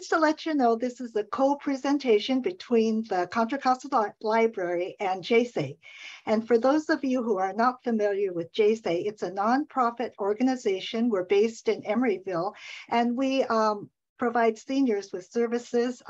just to let you know, this is a co-presentation between the Contra Costa Library and J-Sei. And for those of you who are not familiar with J-Sei, it's a nonprofit organization. We're based in Emeryville, and we provide seniors with services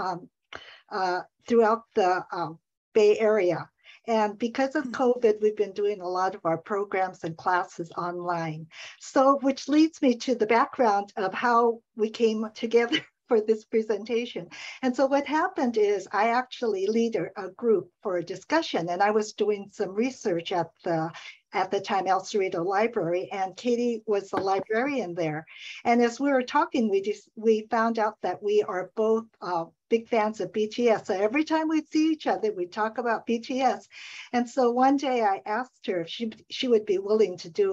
throughout the Bay Area. And because of COVID, we've been doing a lot of our programs and classes online. So, which leads me to the background of how we came together for this presentation. And so what happened is I actually lead a group for a discussion, and I was doing some research at the time El Cerrito Library, and Katy was the librarian there. And as we were talking, we found out that we are both big fans of BTS. So every time we'd see each other, we'd talk about BTS. And so one day I asked her if she would be willing to do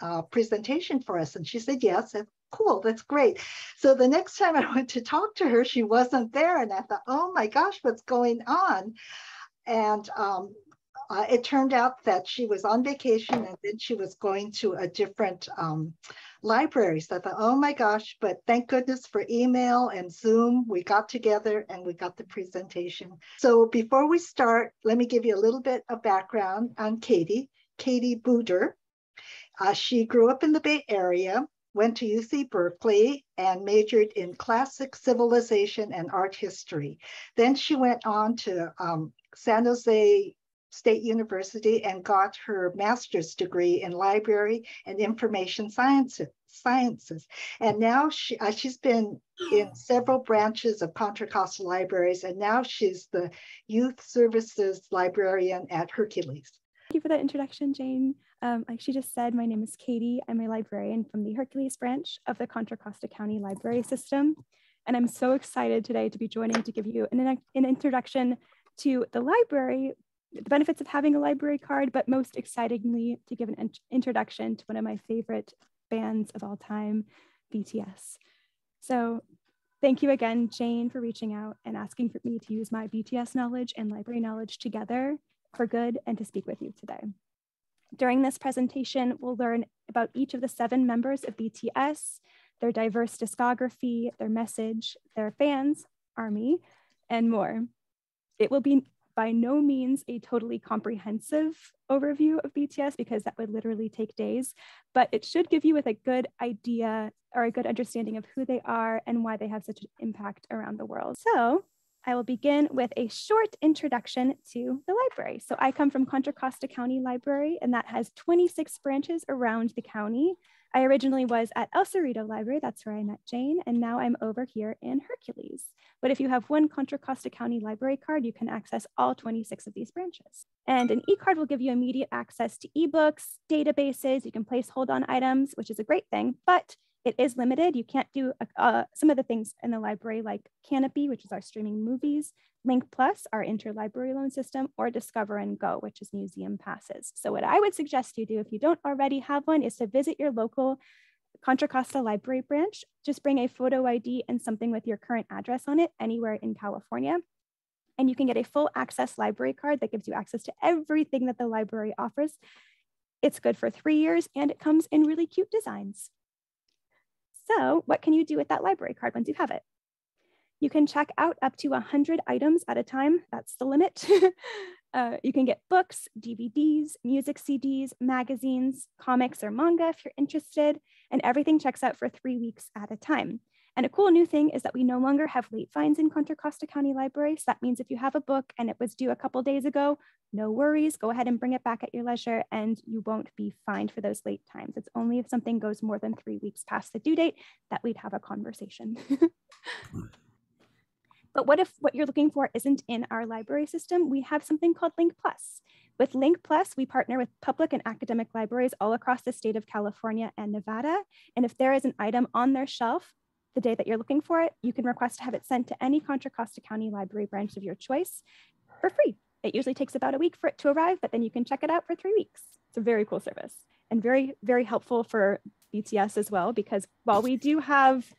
a presentation for us. And she said, yes. And cool, that's great. So the next time I went to talk to her, she wasn't there. And I thought, oh my gosh, what's going on? And it turned out that she was on vacation, and then she was going to a different library. So I thought, oh my gosh, but thank goodness for email and Zoom. We got together and we got the presentation. So before we start, let me give you a little bit of background on Katy. Katy Buder. She grew up in the Bay Area, went to UC Berkeley, and majored in classic civilization and art history. Then she went on to San Jose State University and got her master's degree in library and information sciences. And now she's been in several branches of Contra Costa Libraries, and now she's the youth services librarian at Hercules. Thank you for that introduction, Jane. Like she just said, my name is Katy. I'm a librarian from the Hercules branch of the Contra Costa County Library System. And I'm so excited today to be joining to give you an introduction to the library, the benefits of having a library card, but most excitingly to give an introduction to one of my favorite bands of all time, BTS. So thank you again, Jane, for reaching out and asking for me to use my BTS knowledge and library knowledge together for good and to speak with you today. During this presentation, we'll learn about each of the 7 members of BTS, their diverse discography, their message, their fans, ARMY, and more. It will be by no means a totally comprehensive overview of BTS because that would literally take days, but it should give you with a good idea or a good understanding of who they are and why they have such an impact around the world. So I will begin with a short introduction to the library. So I come from Contra Costa County Library, and that has 26 branches around the county. I originally was at El Cerrito Library, that's where I met Jane, and now I'm over here in Hercules. But if you have one Contra Costa County Library card, you can access all 26 of these branches. And an e-card will give you immediate access to ebooks, databases, you can place hold-on items, which is a great thing, but it is limited. You can't do some of the things in the library like Canopy, which is our streaming movies, Link Plus, our interlibrary loan system, or Discover and Go, which is museum passes. So what I would suggest you do if you don't already have one is to visit your local Contra Costa Library branch. Just bring a photo ID and something with your current address on it anywhere in California. And you can get a full access library card that gives you access to everything that the library offers. It's good for 3 years and it comes in really cute designs. So what can you do with that library card once you have it? You can check out up to 100 items at a time. That's the limit. You can get books, DVDs, music CDs, magazines, comics or manga if you're interested, and everything checks out for 3 weeks at a time. And a cool new thing is that we no longer have late fines in Contra Costa County Library. So that means if you have a book and it was due a couple days ago, no worries, go ahead and bring it back at your leisure and you won't be fined for those late times. It's only if something goes more than 3 weeks past the due date that we'd have a conversation. But what if what you're looking for isn't in our library system? We have something called Link Plus. With Link Plus, we partner with public and academic libraries all across the state of California and Nevada. And if there is an item on their shelf the day that you're looking for it, you can request to have it sent to any Contra Costa County Library branch of your choice for free. It usually takes about a week for it to arrive, but then you can check it out for 3 weeks. It's a very cool service and very, very helpful for BTS as well, because while we do have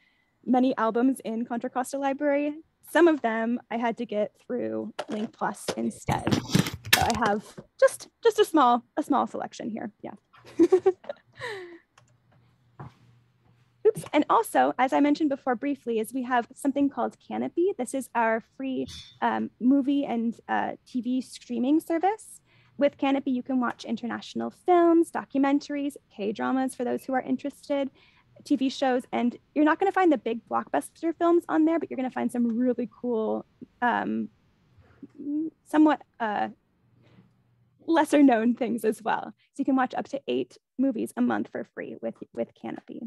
many albums in Contra Costa Library, some of them I had to get through Link Plus instead. So I have just a small selection here. Yeah. Oops. And also, as I mentioned before briefly, is we have something called Canopy. This is our free movie and TV streaming service. With Canopy, you can watch international films, documentaries, K-dramas for those who are interested, TV shows, and you're not going to find the big blockbuster films on there, but you're going to find some really cool, somewhat lesser known things as well. So you can watch up to 8 movies a month for free with Canopy.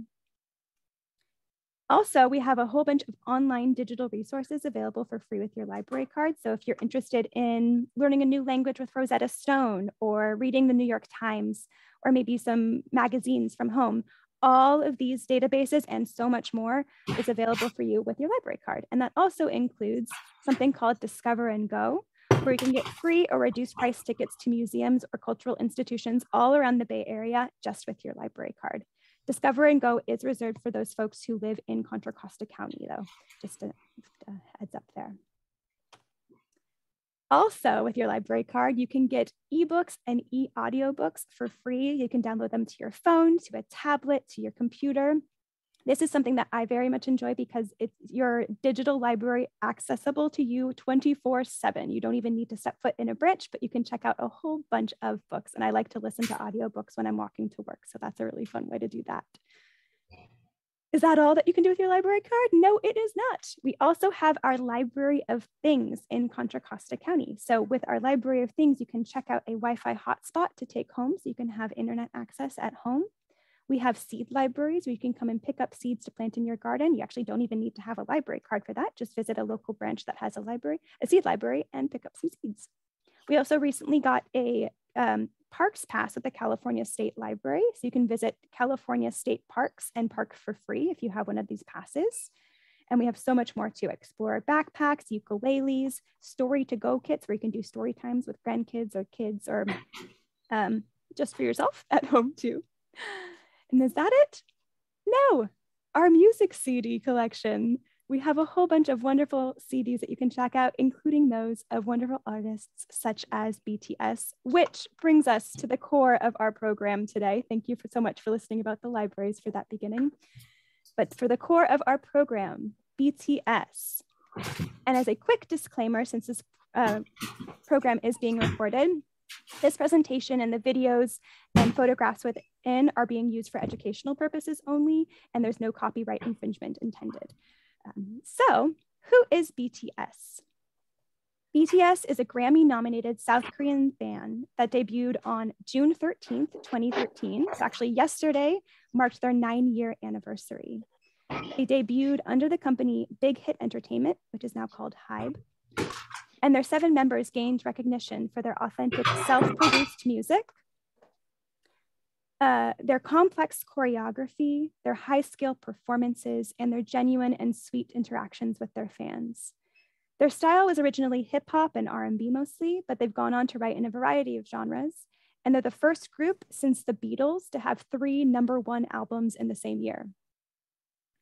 Also, we have a whole bunch of online digital resources available for free with your library card. So if you're interested in learning a new language with Rosetta Stone, or reading the New York Times, or maybe some magazines from home, all of these databases and so much more is available for you with your library card. And that also includes something called Discover and Go, where you can get free or reduced price tickets to museums or cultural institutions all around the Bay Area just with your library card. Discover and Go is reserved for those folks who live in Contra Costa County, though, just a heads up there. Also, with your library card, you can get ebooks and e-audiobooks for free. You can download them to your phone, to a tablet, to your computer. This is something that I very much enjoy because it's your digital library accessible to you 24/7. You don't even need to step foot in a branch, but you can check out a whole bunch of books. And I like to listen to audiobooks when I'm walking to work. So that's a really fun way to do that. Is that all that you can do with your library card? No, it is not. We also have our Library of Things in Contra Costa County. So with our Library of Things, you can check out a Wi-Fi hotspot to take home so you can have internet access at home. We have seed libraries where you can come and pick up seeds to plant in your garden. You actually don't even need to have a library card for that. Just visit a local branch that has a seed library, and pick up some seeds. We also recently got a parks pass at the California State Library. So you can visit California State Parks and park for free if you have one of these passes. And we have so much more to explore: backpacks, ukuleles, story to go kits where you can do story times with grandkids or kids, or just for yourself at home too. And is that it? No, our music CD collection. We have a whole bunch of wonderful CDs that you can check out, including those of wonderful artists such as BTS, which brings us to the core of our program today. Thank you so much for listening about the libraries for that beginning. But for the core of our program, BTS. And as a quick disclaimer, since this program is being recorded, this presentation and the videos and photographs within are being used for educational purposes only, and there's no copyright infringement intended. So who is BTS? BTS is a Grammy-nominated South Korean band that debuted on June 13th, 2013. So actually yesterday marked their 9-year anniversary. They debuted under the company Big Hit Entertainment, which is now called HYBE. And their 7 members gained recognition for their authentic self-produced music, their complex choreography, their high-scale performances, and their genuine and sweet interactions with their fans. Their style was originally hip-hop and R&B mostly, but they've gone on to write in a variety of genres. And they're the first group since the Beatles to have 3 #1 albums in the same year.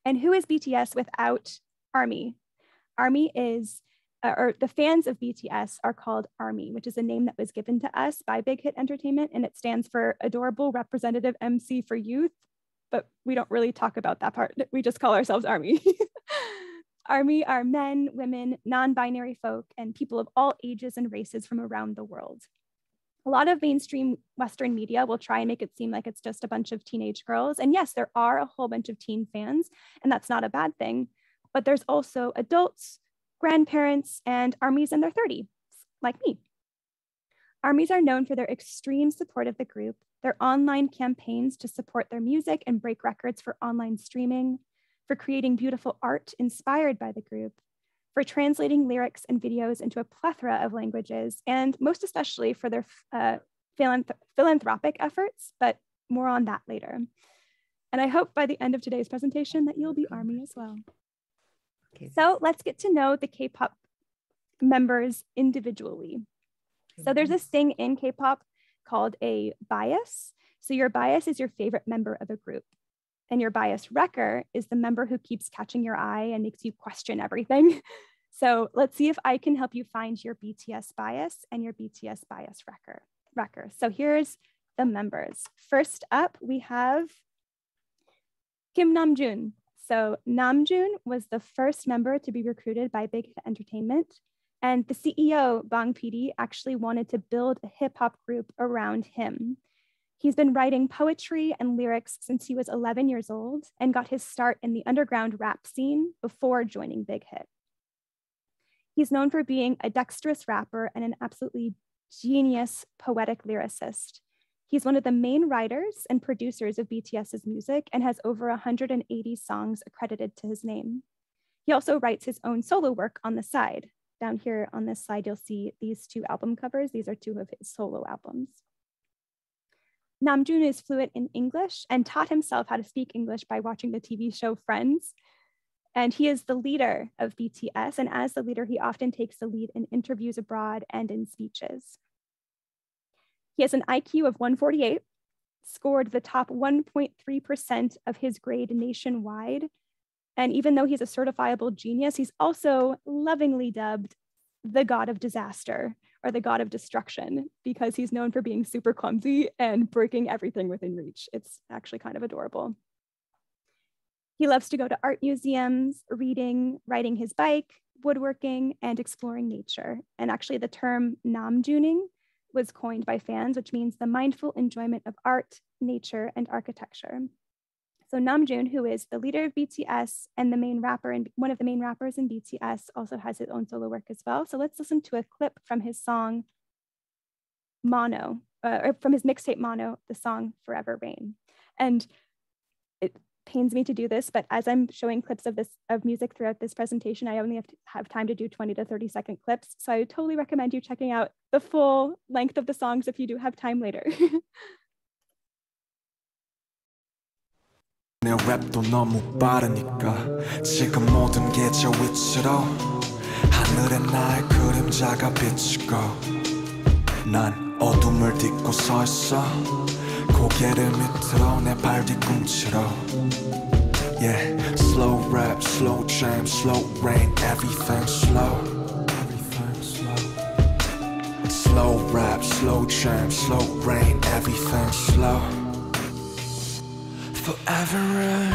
And who is BTS without ARMY? ARMY is or the fans of BTS are called ARMY, which is a name that was given to us by Big Hit Entertainment, and it stands for Adorable Representative MC for Youth, but we don't really talk about that part. We just call ourselves ARMY. ARMY are men, women, non-binary folk, and people of all ages and races from around the world. A lot of mainstream Western media will try and make it seem like it's just a bunch of teenage girls. And yes, there are a whole bunch of teen fans, and that's not a bad thing, but there's also adults, grandparents, and ARMYs in their 30s, like me. ARMYs are known for their extreme support of the group, their online campaigns to support their music and break records for online streaming, for creating beautiful art inspired by the group, for translating lyrics and videos into a plethora of languages, and most especially for their philanthropic efforts, but more on that later. And I hope by the end of today's presentation that you'll be ARMY as well. Okay. So let's get to know the K-pop members individually. So there's this thing in K-pop called a bias. So your bias is your favorite member of a group. And your bias wrecker is the member who keeps catching your eye and makes you question everything. So let's see if I can help you find your BTS bias and your BTS bias wrecker. So here's the members. First up, we have Kim Namjoon. So Namjoon was the first member to be recruited by Big Hit Entertainment. And the CEO, Bang PD, actually wanted to build a hip hop group around him. He's been writing poetry and lyrics since he was 11 years old and got his start in the underground rap scene before joining Big Hit. He's known for being a dexterous rapper and an absolutely genius poetic lyricist. He's one of the main writers and producers of BTS's music and has over 180 songs accredited to his name. He also writes his own solo work on the side. Down here on this slide, you'll see these two album covers. These are two of his solo albums. Namjoon is fluent in English and taught himself how to speak English by watching the TV show Friends. And he is the leader of BTS. And as the leader, he often takes the lead in interviews abroad and in speeches. He has an IQ of 148, scored the top 1.3% of his grade nationwide. And even though he's a certifiable genius, he's also lovingly dubbed the god of disaster or the god of destruction because he's known for being super clumsy and breaking everything within reach. It's actually kind of adorable. He loves to go to art museums, reading, riding his bike, woodworking, and exploring nature. And actually the term namjooning was coined by fans, which means the mindful enjoyment of art, nature, and architecture. So Namjoon, who is the leader of BTS and the main rapper and one of the main rappers in BTS, also has his own solo work as well. So let's listen to a clip from his song Mono, or from his mixtape Mono, the song Forever Rain. And it pains me to do this, but as I'm showing clips of music throughout this presentation, I only have time to do 20 to 30-second clips. So I totally recommend you checking out the full length of the songs if you do have time later. 내 랩도 너무 빠르니까 지금 모든 게 저 위치로 하늘에 나의 그림자가 비치고 난 어둠을 딛고 서 있어 고개를 밑으로 내 발 뒤꿈치로 Yeah, slow rap, slow jam, slow rain, everything slow Slow rap, slow jam, slow rain, everything slow Forever.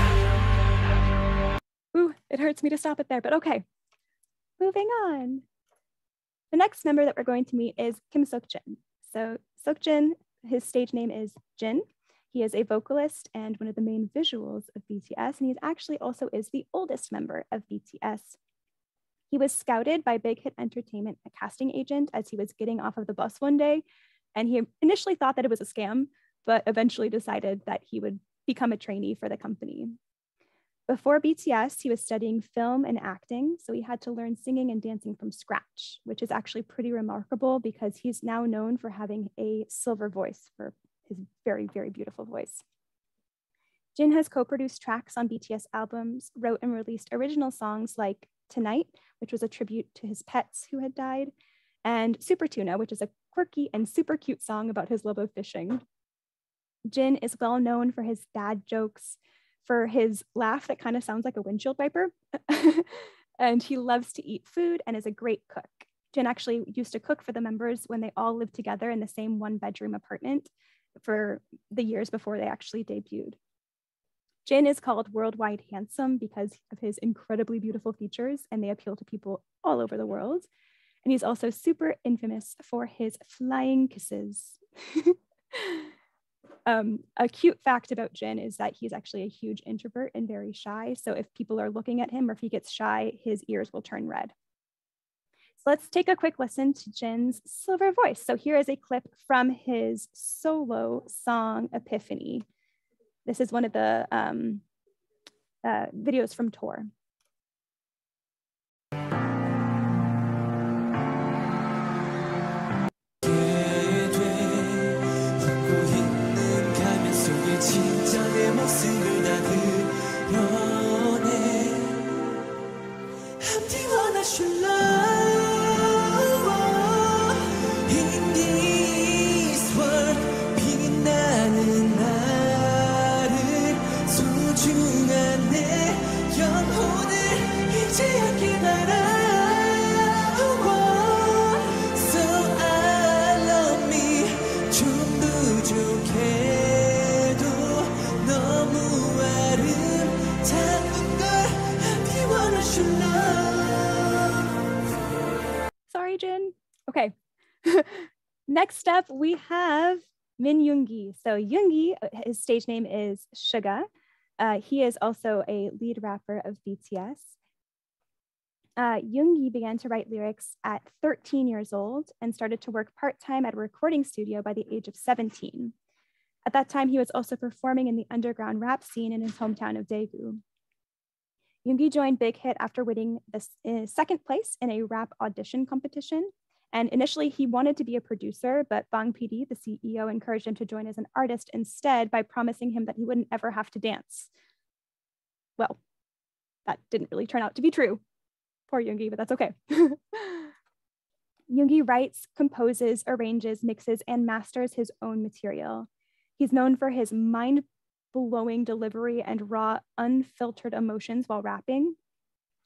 Ooh, it hurts me to stop it there, but okay. Moving on. The next member that we're going to meet is Kim Seokjin. So Seokjin, his stage name is Jin. He is a vocalist and one of the main visuals of BTS, and he actually also is the oldest member of BTS. He was scouted by Big Hit Entertainment, a casting agent, as he was getting off of the bus one day, and he initially thought that it was a scam, but eventually decided that he would become a trainee for the company. Before BTS, he was studying film and acting, so he had to learn singing and dancing from scratch, which is actually pretty remarkable because he's now known for having a silver voice, for his very, very beautiful voice. Jin has co-produced tracks on BTS albums, wrote and released original songs like Tonight, which was a tribute to his pets who had died, and Super Tuna, which is a quirky and super cute song about his love of fishing. Jin is well known for his dad jokes, for his laugh that kind of sounds like a windshield wiper, and he loves to eat food and is a great cook. Jin actually used to cook for the members when they all lived together in the same one-bedroom apartment for the years before they actually debuted. Jin is called worldwide handsome because of his incredibly beautiful features, and they appeal to people all over the world. And he's also super infamous for his flying kisses. A cute fact about Jin is that he's actually a huge introvert and very shy. So if people are looking at him or if he gets shy, his ears will turn red. So let's take a quick listen to Jin's silver voice. So here is a clip from his solo song, Epiphany. This is one of the videos from tour. Jin. Okay. Next up, we have Min Yoongi. So Yoongi, his stage name is Suga. He is also a lead rapper of BTS. Yoongi began to write lyrics at 13 years old and started to work part-time at a recording studio by the age of 17. At that time, he was also performing in the underground rap scene in his hometown of Daegu. Yoongi joined Big Hit after winning the second place in a rap audition competition. And initially, he wanted to be a producer, but Bang PD, the CEO, encouraged him to join as an artist instead by promising him that he wouldn't ever have to dance. Well, that didn't really turn out to be true. Poor Yoongi, but that's okay. Yoongi writes, composes, arranges, mixes, and masters his own material. He's known for his mind-blowing delivery and raw, unfiltered emotions while rapping.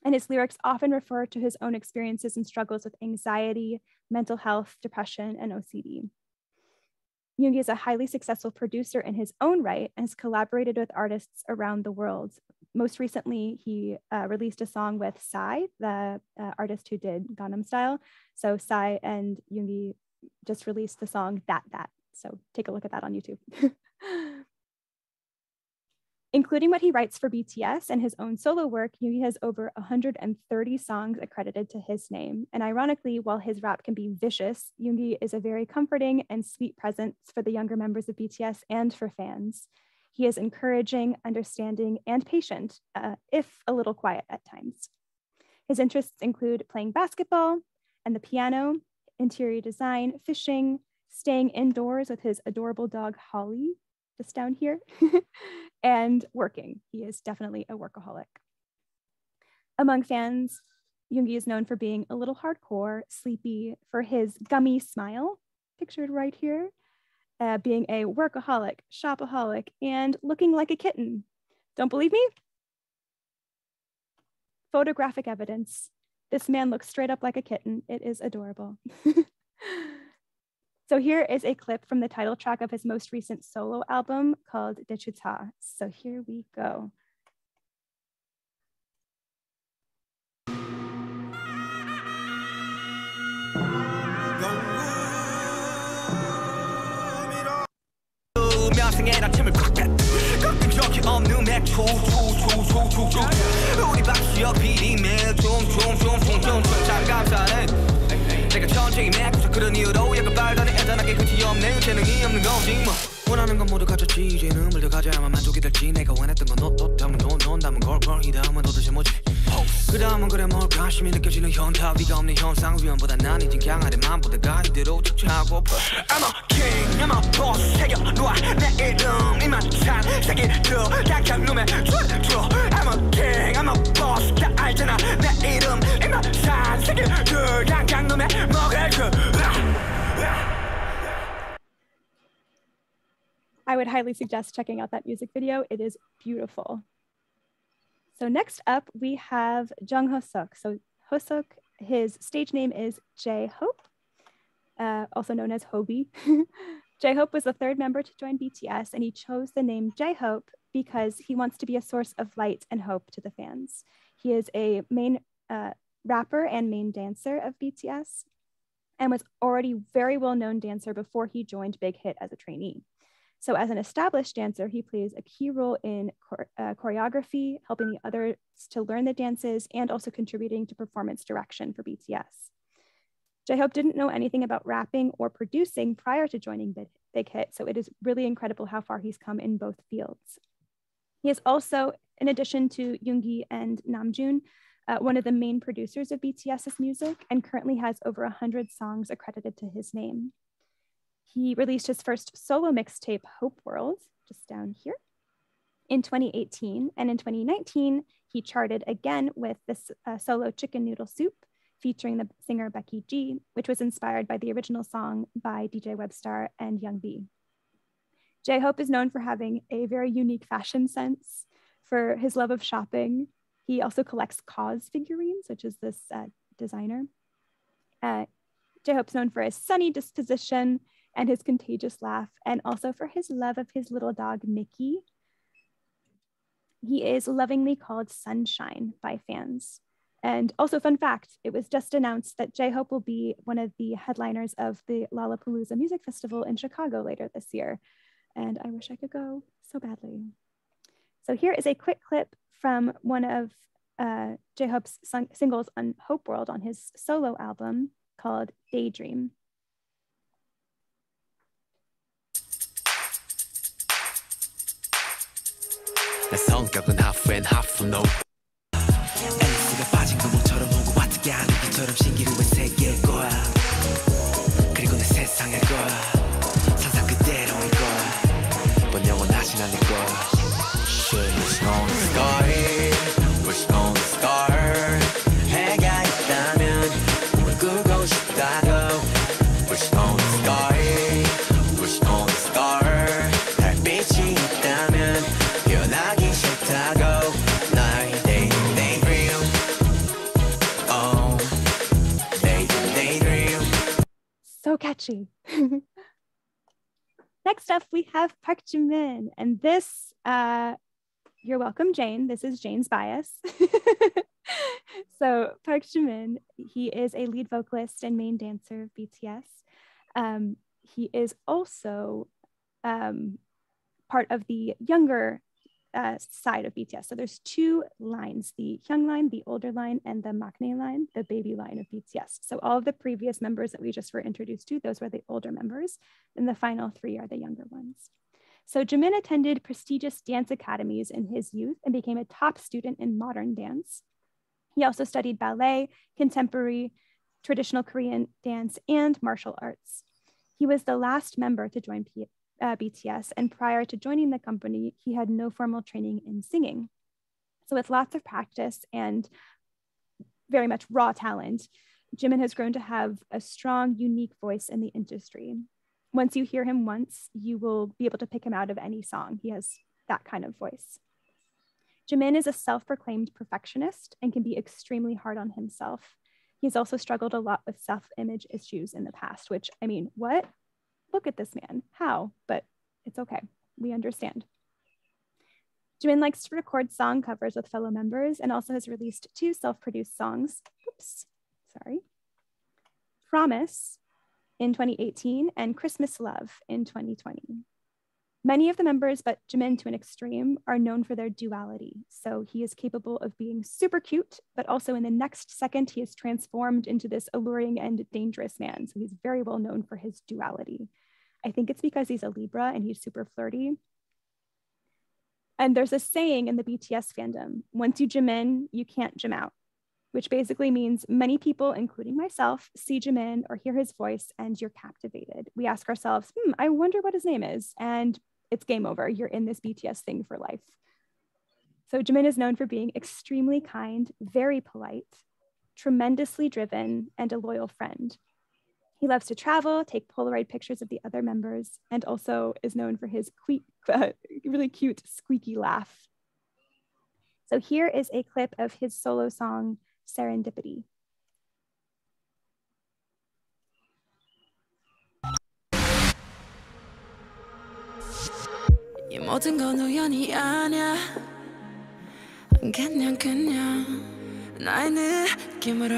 And his lyrics often refer to his own experiences and struggles with anxiety, mental health, depression, and OCD. Yoongi is a highly successful producer in his own right and has collaborated with artists around the world. Most recently, he released a song with Psy, the artist who did Gangnam Style. So Psy and Yoongi just released the song That. So take a look at that on YouTube. Including what he writes for BTS and his own solo work, Yoongi has over 130 songs accredited to his name. And ironically, while his rap can be vicious, Yoongi is a very comforting and sweet presence for the younger members of BTS and for fans. He is encouraging, understanding, and patient, if a little quiet at times. His interests include playing basketball and the piano, interior design, fishing, staying indoors with his adorable dog, Holly, just down here, and working. He is definitely a workaholic. Among fans, Yoongi is known for being a little hardcore, sleepy, for his gummy smile, pictured right here, being a workaholic, shopaholic, and looking like a kitten. Don't believe me? Photographic evidence. This man looks straight up like a kitten. It is adorable. So here is a clip from the title track of his most recent solo album called Dechuta. So here we go. 내가 천천히 메꾸자 그런 이유로 약간 발단에 애잔하게 끝이 없네 재능이 없는 거지 뭐 원하는 건 모두 가졌지 이제 눈물 더 가져야만 만족이 될지 내가 원했던 건 너 다음은 넌 다음은 걸걸 이 다음은 도대체 뭐지 그 다음은 그래 뭘까 심히 느껴지는 현타 위가 없는 현상 위험보다 난 이젠 강하대만 보다가 이대로 척추하고 I'm a king I'm a boss 새겨놓아 내 이름 이만 산 새끼들 당장 놈에 줘 I'm a king I'm a boss 다 알잖아 내 이름 이만 산 새끼들 당장 놈에 먹을 줘 I would highly suggest checking out that music video. It is beautiful. So next up, we have Jungkook. So Hoseok, his stage name is J-Hope, also known as Hobie. J-Hope was the third member to join BTS, and he chose the name J-Hope because he wants to be a source of light and hope to the fans. He is a main rapper and main dancer of BTS and was already very well-known dancer before he joined Big Hit as a trainee. So as an established dancer, he plays a key role in choreography, helping the others to learn the dances, and also contributing to performance direction for BTS. J-Hope didn't know anything about rapping or producing prior to joining Big Hit, so it is really incredible how far he's come in both fields. He is also, in addition to Yoongi and Namjoon, one of the main producers of BTS's music, and currently has over 100 songs accredited to his name. He released his first solo mixtape, Hope World, just down here, in 2018. And in 2019, he charted again with this solo Chicken Noodle Soup, featuring the singer Becky G, which was inspired by the original song by DJ Webstar and Young-B. J-Hope is known for having a very unique fashion sense, for his love of shopping. He also collects KAWS figurines, which is this designer. J-Hope's known for his sunny disposition and his contagious laugh, and also for his love of his little dog, Mickey. He is lovingly called Sunshine by fans. And also, fun fact, it was just announced that J-Hope will be one of the headliners of the Lollapalooza Music Festival in Chicago later this year. And I wish I could go so badly. So here is a quick clip from one of J-Hope's singles on Hope World on his solo album called Daydream. 내 성격은 half and half no. 앨리스가 빠진 구멍처럼 오고 왔다 가는 것처럼 신기루의 세계일 거야. 그리고 내 세상일 거야. 상상 그대로일 거야. 넌 영원하진 않을 거야. Wish on the star, wish on the star. 해가 있다면 꿈을 꾸고 싶다고. Wish on the star, wish on the star. 달빛이 있다면 변하기 싫다고. 나의 daydream, oh, daydream. So catchy. Next up, we have Park Jimin, and this, you're welcome, Jane. This is Jane's bias. So Park Jimin, he is a lead vocalist and main dancer of BTS. He is also part of the younger side of BTS. So there's two lines, the young line, the older line, and the maknae line, the baby line of BTS. So all of the previous members that we just were introduced to, those were the older members, and the final three are the younger ones. So Jimin attended prestigious dance academies in his youth and became a top student in modern dance. He also studied ballet, contemporary, traditional Korean dance, and martial arts. He was the last member to join BTS, and prior to joining the company, he had no formal training in singing. So with lots of practice and very much raw talent, Jimin has grown to have a strong, unique voice in the industry. Once you hear him once, you will be able to pick him out of any song. He has that kind of voice. Jimin is a self-proclaimed perfectionist and can be extremely hard on himself. He's also struggled a lot with self-image issues in the past, which, I mean, what? Look at this man, how? But it's okay, we understand. Jimin likes to record song covers with fellow members and also has released 2 self-produced songs. Oops, sorry. Promise in 2018 and Christmas Love in 2020. Many of the members, but Jimin to an extreme, are known for their duality. So he is capable of being super cute, but also in the next second, he is transformed into this alluring and dangerous man. So he's very well known for his duality. I think it's because he's a Libra and he's super flirty. And there's a saying in the BTS fandom, once you Jimin, you can't Jim out, which basically means many people, including myself, see Jimin or hear his voice and you're captivated. We ask ourselves, I wonder what his name is. And it's game over. You're in this BTS thing for life. So Jimin is known for being extremely kind, very polite, tremendously driven, and a loyal friend. He loves to travel, take Polaroid pictures of the other members, and also is known for his really cute squeaky laugh. So here is a clip of his solo song, Serendipity. 이 모든 건 우연이 아니야 그냥 나의 느낌으로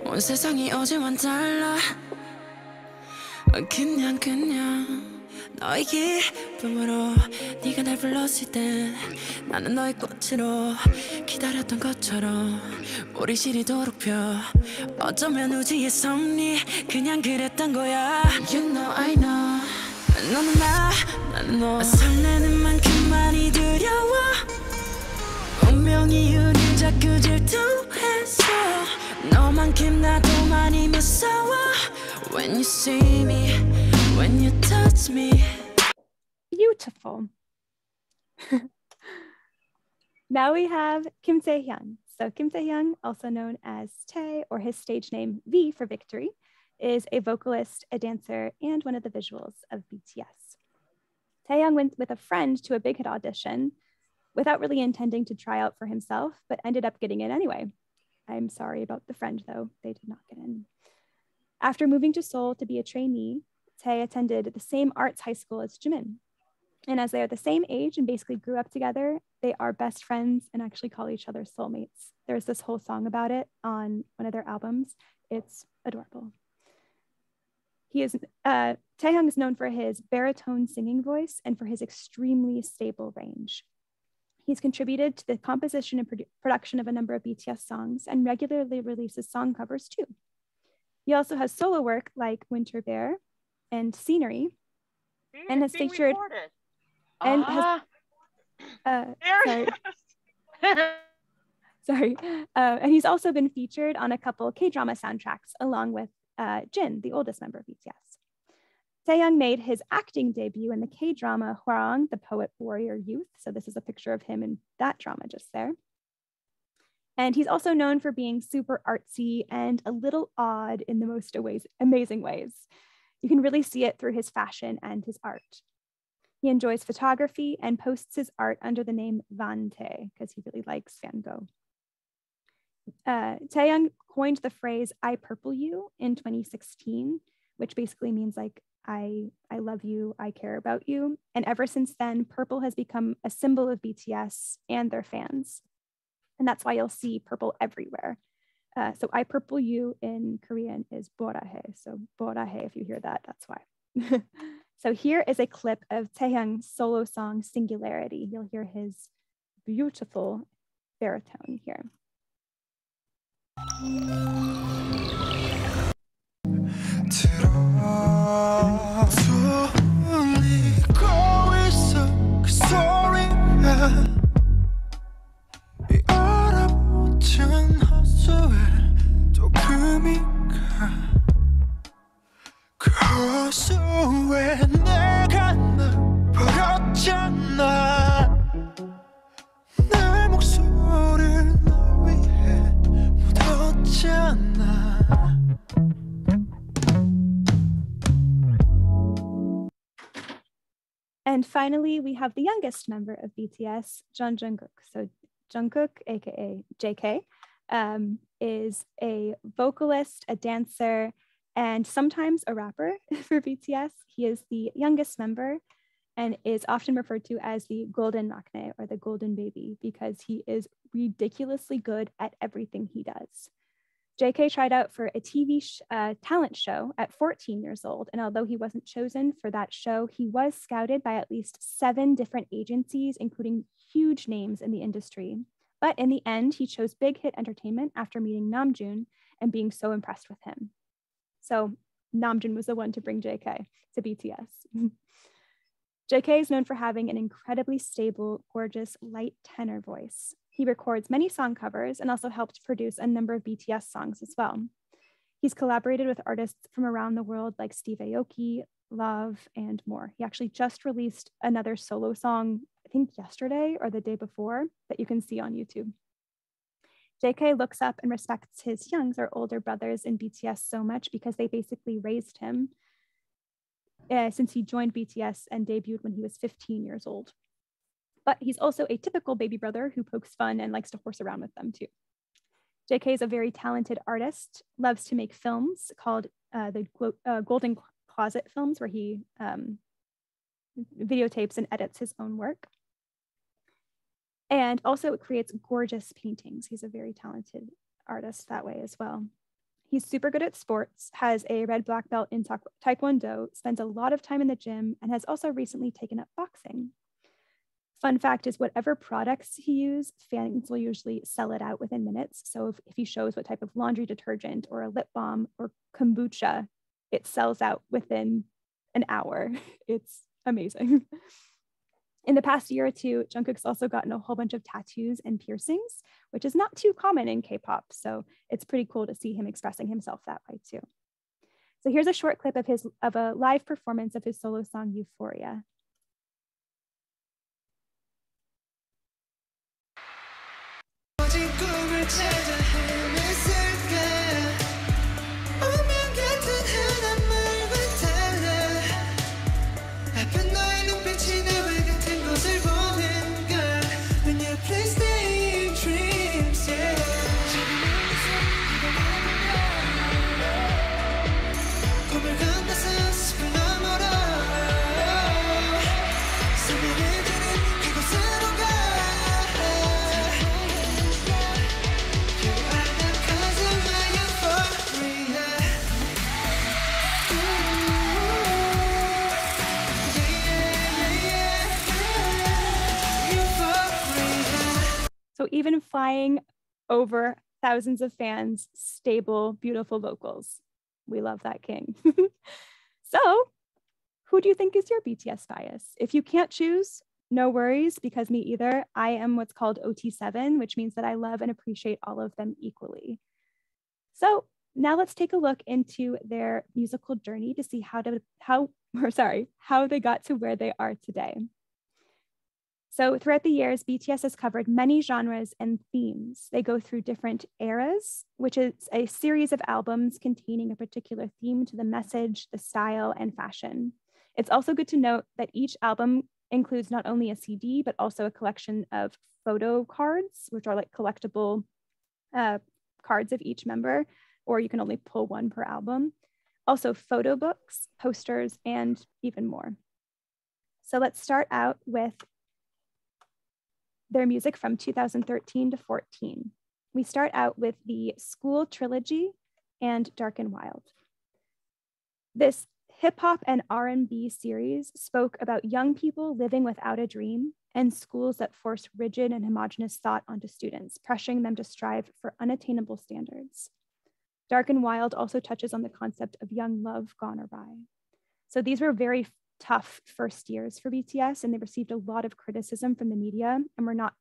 온 세상이 어제와는 달라 그냥 너의 기쁨으로 네가 날 불렀을 때 나는 너의 꽃으로 기다렸던 것처럼 우리 시리도록 펴 어쩌면 우주의 섭리 그냥 그랬던 거야 You know I know 너는 나는 너 설레는 만큼 많이 두려워 운명이 우릴 자꾸 질투했어 너만큼 나도 많이 무서워 When you see me, when you touch me Beautiful. Now we have Kim Taehyung. So Kim Taehyung, also known as Tae, or his stage name V for Victory, is a vocalist, a dancer, and one of the visuals of BTS. Taehyung went with a friend to a big hit audition without really intending to try out for himself, but ended up getting in anyway. I'm sorry about the friend though, they did not get in. After moving to Seoul to be a trainee, Tae attended the same arts high school as Jimin. And as they are the same age and basically grew up together, they are best friends and actually call each other soulmates. There's this whole song about it on one of their albums. It's adorable. Taehyung is known for his baritone singing voice and for his extremely stable range. He's contributed to the composition and production of a number of BTS songs and regularly releases song covers too. He also has solo work like Winter Bear and Scenery, and has featured and has and he's also been featured on a couple K-drama soundtracks along with Jin, the oldest member of BTS. Taehyung made his acting debut in the K-drama Hwarang, the Poet Warrior Youth. So this is a picture of him in that drama just there. And he's also known for being super artsy and a little odd in the most amazing ways. You can really see it through his fashion and his art. He enjoys photography and posts his art under the name Van Tae because he really likes Van Gogh. Taehyung coined the phrase "I purple you" in 2016, which basically means like I love you, I care about you. And ever since then, purple has become a symbol of BTS and their fans. And that's why you'll see purple everywhere. So "I purple you" in Korean is borahe. So borahe, if you hear that, that's why. So here is a clip of Taehyung's solo song Singularity. You'll hear his beautiful baritone here. And finally, we have the youngest member of BTS, Jungkook. So Jungkook, aka JK, is a vocalist, a dancer, and sometimes a rapper for BTS. He is the youngest member and is often referred to as the golden maknae, or the golden baby, because he is ridiculously good at everything he does. JK tried out for a TV talent show at 14 years old, and although he wasn't chosen for that show, he was scouted by at least 7 different agencies, including huge names in the industry. But in the end, he chose Big Hit Entertainment after meeting Namjoon and being so impressed with him. So Namjoon was the one to bring JK to BTS. JK is known for having an incredibly stable, gorgeous, light tenor voice. He records many song covers and also helped produce a number of BTS songs as well. He's collaborated with artists from around the world like Steve Aoki, Love, and more. He actually just released another solo song, I think yesterday or the day before, that you can see on YouTube. JK looks up and respects his youngs or older brothers in BTS so much because they basically raised him since he joined BTS and debuted when he was 15 years old. But he's also a typical baby brother who pokes fun and likes to horse around with them too. JK is a very talented artist, loves to make films called the Golden Closet films, where he videotapes and edits his own work. And also creates gorgeous paintings. He's a very talented artist that way as well. He's super good at sports, has a red black belt in Taekwondo, spends a lot of time in the gym, and has also recently taken up boxing. Fun fact is whatever products he uses, fans will usually sell it out within minutes. So if he shows what type of laundry detergent or a lip balm or kombucha, it sells out within an hour. It's amazing. In the past year or two, Jungkook's also gotten a whole bunch of tattoos and piercings, which is not too common in K-pop. So it's pretty cool to see him expressing himself that way too. So here's a short clip of a live performance of his solo song, Euphoria. even flying over thousands of fans, stable, beautiful vocals. We love that king. So, who do you think is your BTS bias? If you can't choose, no worries, because me either. I am what's called OT7, which means that I love and appreciate all of them equally. So now let's take a look into their musical journey to see how they got to where they are today. So throughout the years, BTS has covered many genres and themes. They go through different eras, which is a series of albums containing a particular theme to the message, the style, and fashion. It's also good to note that each album includes not only a CD, but also a collection of photo cards, which are like collectible cards of each member, or you can only pull one per album. Also photo books, posters, and even more. So let's start out with their music from 2013 to 14. We start out with the School Trilogy and Dark and Wild. This hip hop and R&B series spoke about young people living without a dream and schools that force rigid and homogenous thought onto students, pressuring them to strive for unattainable standards. Dark and Wild also touches on the concept of young love gone awry. So these were very tough first years for BTS, and they received a lot of criticism from the media and were not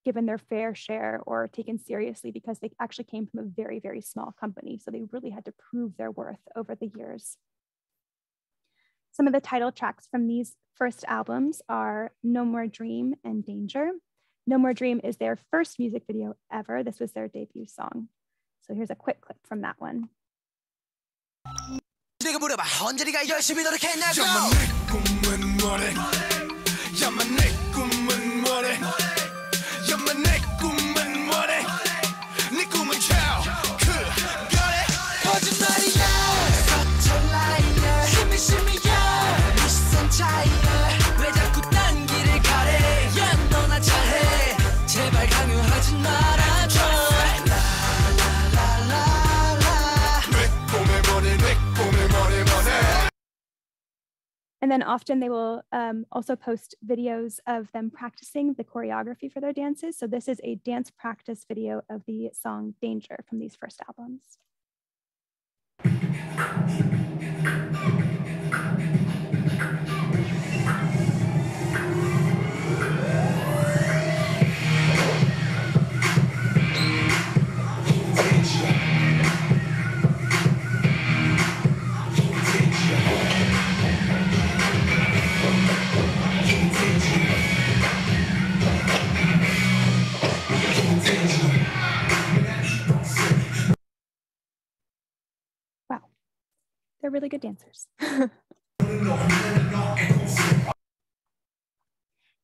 given their fair share or taken seriously because they actually came from a very, very small company. So they really had to prove their worth over the years. Some of the title tracks from these first albums are No More Dream and Danger. No More Dream is their first music video ever. This was their debut song. So here's a quick clip from that one. And then often they will also post videos of them practicing the choreography for their dances. So this is a dance practice video of the song Danger from these first albums. They're really good dancers.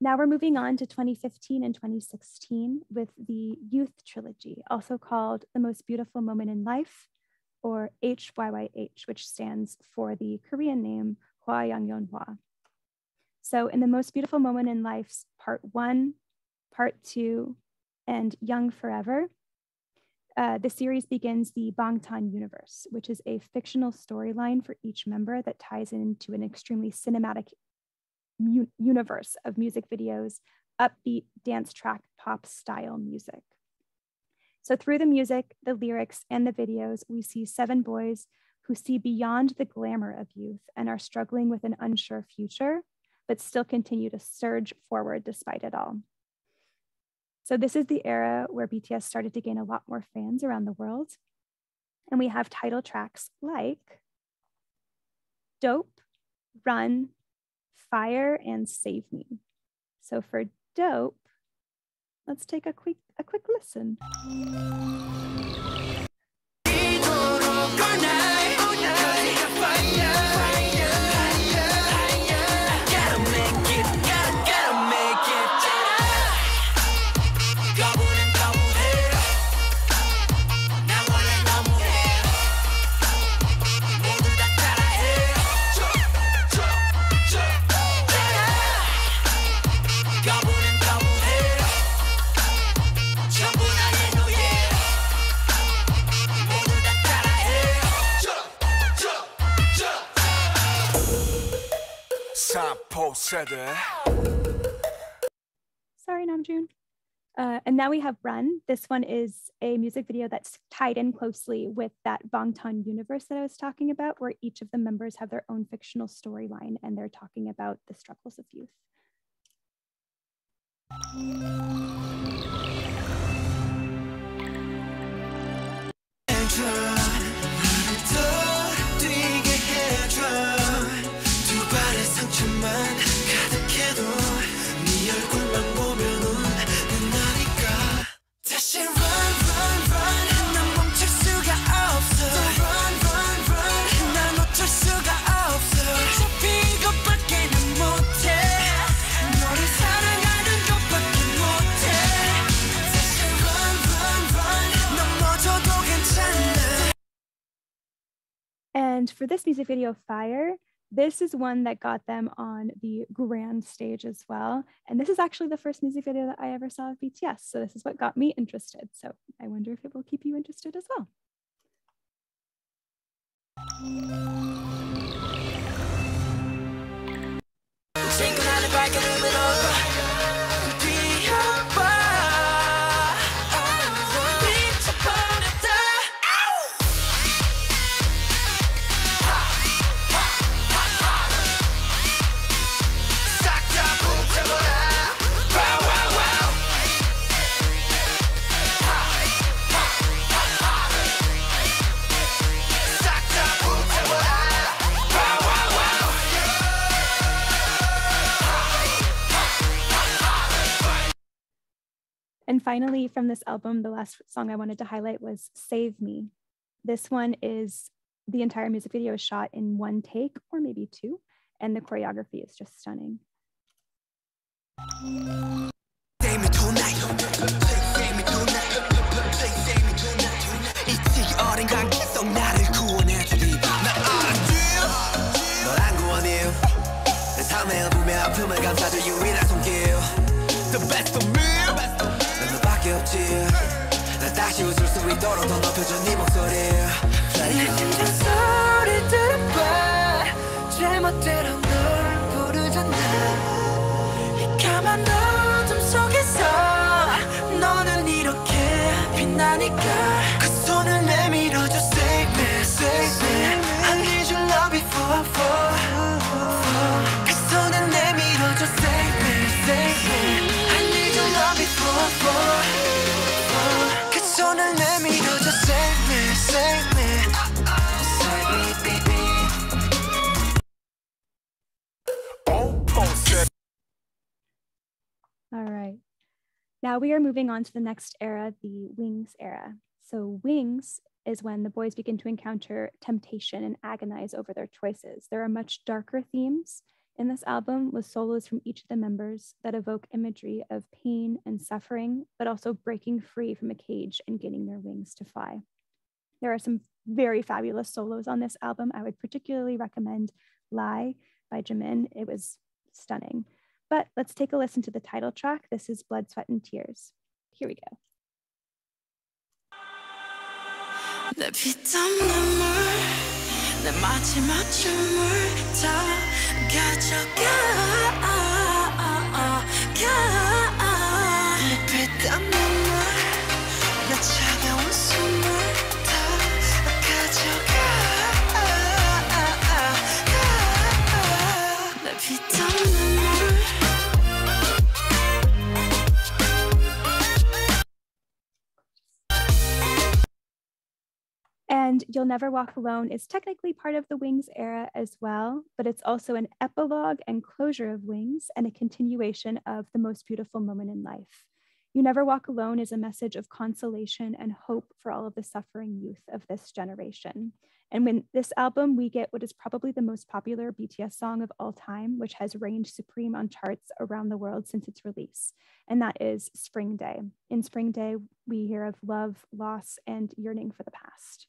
Now we're moving on to 2015 and 2016 with the Youth Trilogy, also called The Most Beautiful Moment in Life, or HYYH, which stands for the Korean name Hwa. So in The Most Beautiful Moment in Life's Part 1, Part 2, and Young Forever, the series begins the Bangtan universe, which is a fictional storyline for each member that ties into an extremely cinematic universe of music videos, upbeat dance track pop style music. So through the music, the lyrics, and the videos, we see 7 boys who see beyond the glamour of youth and are struggling with an unsure future, but still continue to surge forward despite it all. So this is the era where BTS started to gain a lot more fans around the world. And we have title tracks like Dope, Run, Fire, and Save Me. So for Dope, let's take a quick listen. Sorry, Namjoon. And now we have Run. This one is a music video that's tied in closely with that Bangtan universe that I was talking about, where each of the members have their own fictional storyline and they're talking about the struggles of youth. And for this music video, Fire, this is one that got them on the grand stage as well. And this is actually the first music video that I ever saw of BTS. So this is what got me interested. So I wonder if it will keep you interested as well. And finally, from this album, the last song I wanted to highlight was Save Me. This one is, the entire music video is shot in one take or maybe two, and the choreography is just stunning. The best of me. 나 다시 웃을 수 있도록 더 높여준 네 목소리 내 심장 소리 들어봐 제멋대로 널 부르잖아 이 까만 어둠 속에서 너는 이렇게 빛나니까 그 손을 내밀어줘 Save me, save me I need your love before I fall 그 손을 내밀어줘 Save me, save me I need your love before I fall 손을 내밀어줘 Save me, save me Save me, baby All right. Now we are moving on to the next era, the Wings era. So Wings is when the boys begin to encounter temptation and agonize over their choices. There are much darker themes in this album with solos from each of the members that evoke imagery of pain and suffering, but also breaking free from a cage and getting their wings to fly. There are some very fabulous solos on this album. I would particularly recommend Lie by Jimin. It was stunning. But let's take a listen to the title track. This is Blood, Sweat, and Tears. Here we go. 내 피땀 눈물 내 마지막 춤을 다 가져가 내 피땀 눈물 내 차가운 숨을 다 가져가 내 피땀 눈물 And You'll Never Walk Alone is technically part of the Wings era as well, but it's also an epilogue and closure of Wings and a continuation of The Most Beautiful Moment in Life. You Never Walk Alone is a message of consolation and hope for all of the suffering youth of this generation. And when this album, we get what is probably the most popular BTS song of all time, which has reigned supreme on charts around the world since its release, and that is Spring Day. In Spring Day, we hear of love, loss, and yearning for the past.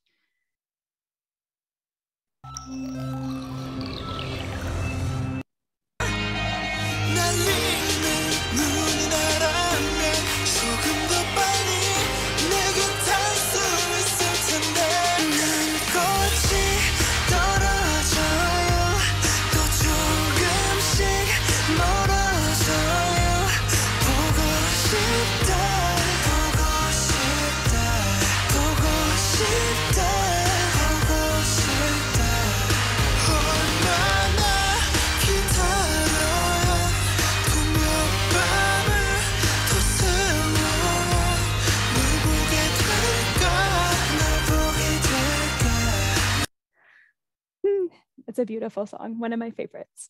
멀어져요 보고 싶다 It's a beautiful song, one of my favorites.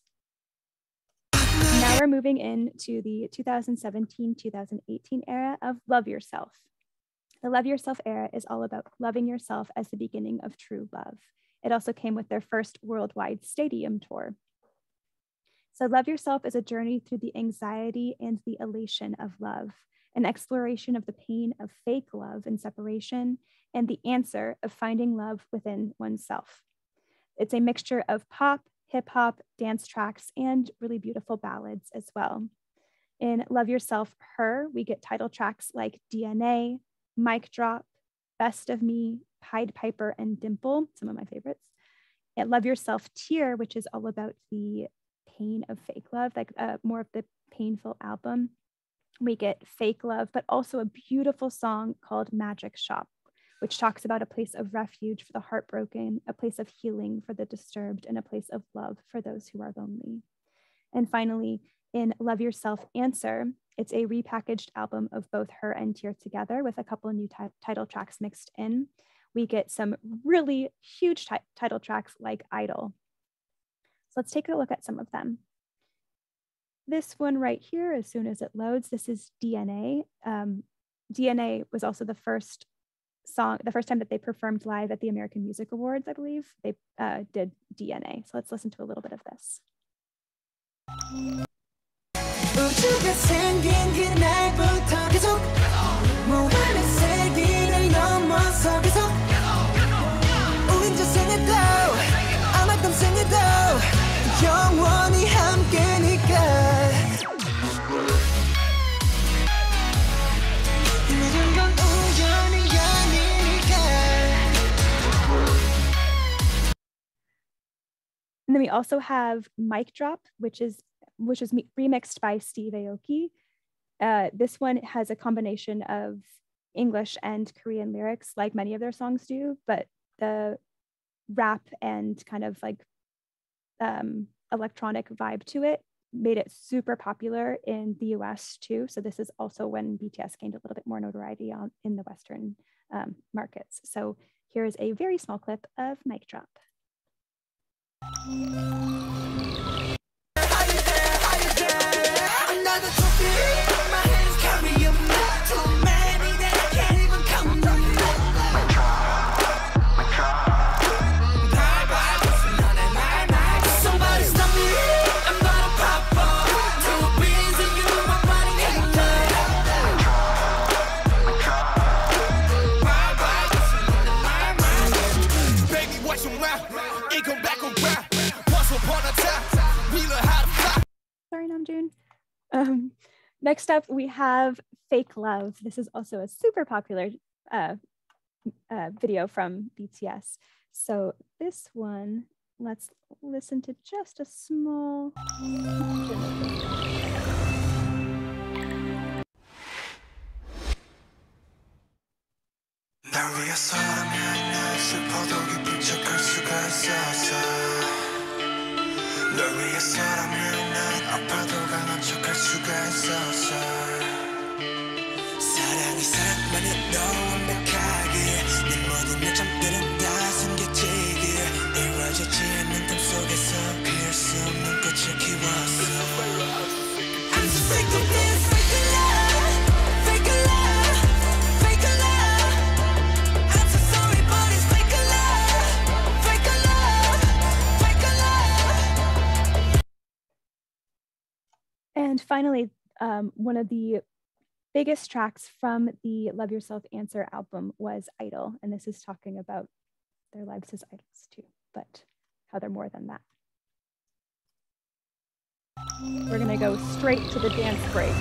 Now we're moving into the 2017-2018 era of Love Yourself. The Love Yourself era is all about loving yourself as the beginning of true love. It also came with their first worldwide stadium tour. So Love Yourself is a journey through the anxiety and the elation of love, an exploration of the pain of fake love and separation, and the answer of finding love within oneself. It's a mixture of pop, hip hop, dance tracks, and really beautiful ballads as well. In Love Yourself, Her, we get title tracks like DNA, Mic Drop, Best of Me, Pied Piper, and Dimple, some of my favorites. And Love Yourself, Tear, which is all about the pain of fake love, like more of the painful album. We get Fake Love, but also a beautiful song called Magic Shop, which talks about a place of refuge for the heartbroken, a place of healing for the disturbed, and a place of love for those who are lonely. And finally, in Love Yourself, Answer, it's a repackaged album of both Her and Tear together with a couple of new title tracks mixed in. We get some really huge title tracks like Idol. So let's take a look at some of them. This one right here, as soon as it loads, this is DNA. DNA was also the first time that they performed live at the American Music Awards, I believe. They did DNA. So let's listen to a little bit of this. 우주가 생긴 그날부터 계속 무한의 세기를 넘어서 계속 우린 저생에도 아마 땀생에도 영원히 함께니까 모든 건 우연이 아니니까. And then we also have Mic Drop, which is remixed by Steve Aoki. This one has a combination of English and Korean lyrics, like many of their songs do, but the rap and kind of like electronic vibe to it made it super popular in the US too. So this is also when BTS gained a little bit more notoriety in the Western markets. So here's a very small clip of Mic Drop. Sorry, Namjoon. Next up, we have Fake Love. This is also a super popular video from BTS. So this one, let's listen to just a small portion of it. 날 위해서라면 난 슬퍼도 기쁜 척할 수가 있었어. 널 위해서라면 난 아파도 강한 척할 수가 있었어. 사랑이 사랑만해도 완벽하게 내 모든 내 잠들은 다 숨겨지길 이루어지지 않는 꿈 속에서 피할 수 없는 꽃을 키웠어. I'm so sick of this fake love, fake love, fake love. I'm so sorry but it's fake love, fake love, fake love. And finally, one of the biggest tracks from the Love Yourself Answer album was Idol. And this is talking about their lives as idols too, but how they're more than that. We're gonna go straight to the dance break.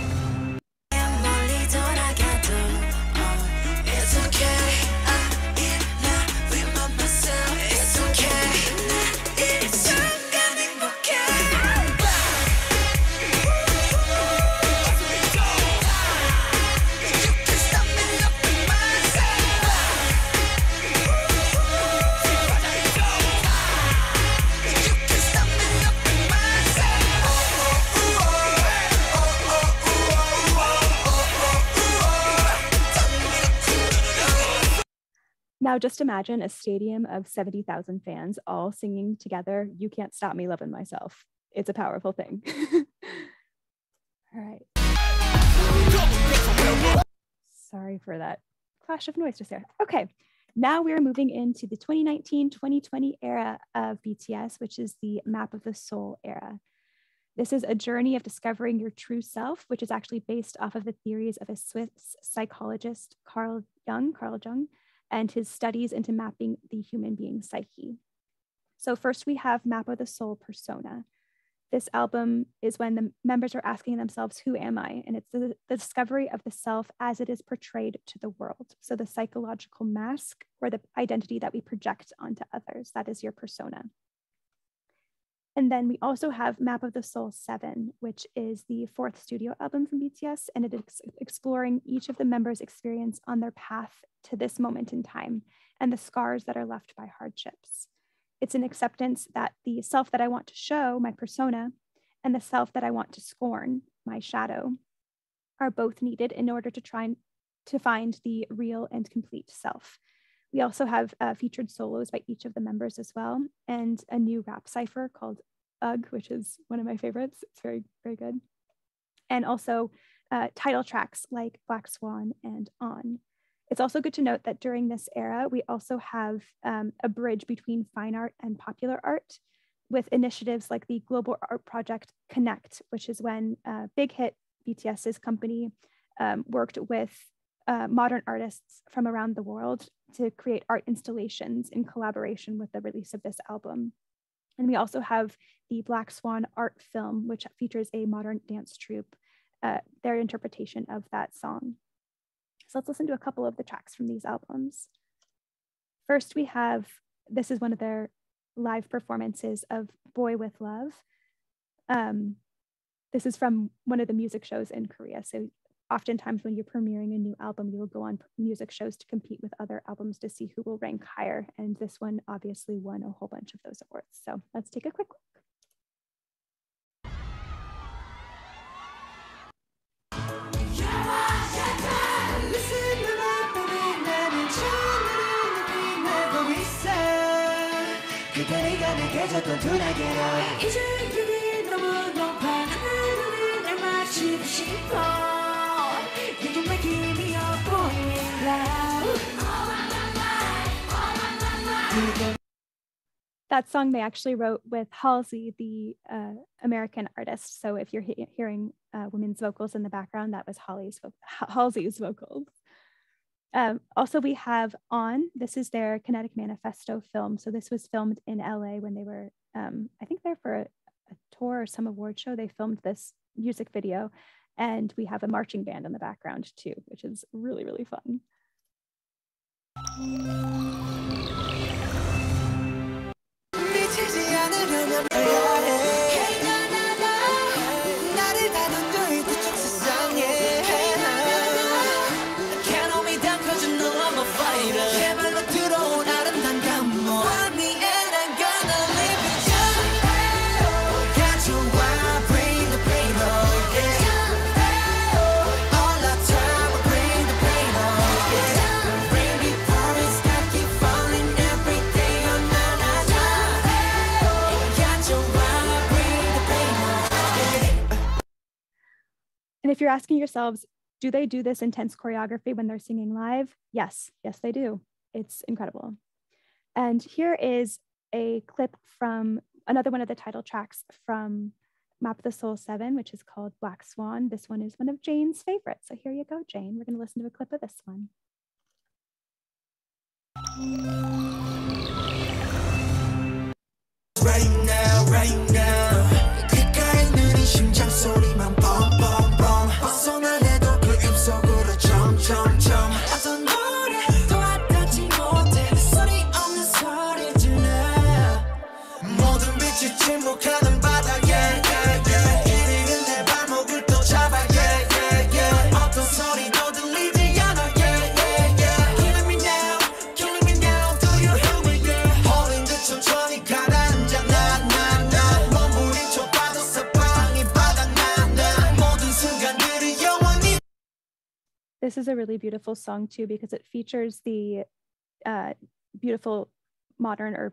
Now just imagine a stadium of 70,000 fans all singing together, "You Can't Stop Me Loving Myself." It's a powerful thing. All right. Sorry for that clash of noise just there. Okay, now we're moving into the 2019-2020 era of BTS, which is the Map of the Soul era. This is a journey of discovering your true self, which is actually based off of the theories of a Swiss psychologist, Carl Jung, and his studies into mapping the human being psyche. So first we have Map of the Soul Persona. This album is when the members are asking themselves, who am I? And it's the discovery of the self as it is portrayed to the world. So the psychological mask or the identity that we project onto others, that is your persona. And then we also have Map of the Soul 7, which is the 4th studio album from BTS, and it is exploring each of the members' experience on their path to this moment in time and the scars that are left by hardships. It's an acceptance that the self that I want to show, my persona, and the self that I want to scorn, my shadow, are both needed in order to try to find the real and complete self. We also have featured solos by each of the members as well, and a new rap cipher called Ugh, which is one of my favorites. It's very, very good. And also title tracks like Black Swan and On. It's also good to note that during this era, we also have a bridge between fine art and popular art with initiatives like the global art project Connect, which is when Big Hit, BTS's company, worked with modern artists from around the world to create art installations in collaboration with the release of this album. And we also have the Black Swan art film, which features a modern dance troupe, their interpretation of that song. So let's listen to a couple of the tracks from these albums. First, we have, this is one of their live performances of Boy With Love. This is from one of the music shows in Korea. So oftentimes when you're premiering a new album, you will go on music shows to compete with other albums to see who will rank higher. And this one obviously won a whole bunch of those awards. So let's take a quick look. That song they actually wrote with Halsey, the American artist. So if you're hearing women's vocals in the background, that was Halsey's vocals. Also, we have On. This is their Kinetic Manifesto film. So this was filmed in LA when they were, I think there for a tour or some award show. They filmed this music video. And we have a marching band in the background too, which is really, really fun. And if you're asking yourselves, do they do this intense choreography when they're singing live? Yes, yes, they do. It's incredible. And here is a clip from another one of the title tracks from Map of the Soul 7, which is called Black Swan. This one is one of Jane's favorites. So here you go, Jane. We're going to listen to a clip of this one. Right now, right now. This is a really beautiful song too, because it features the beautiful modern or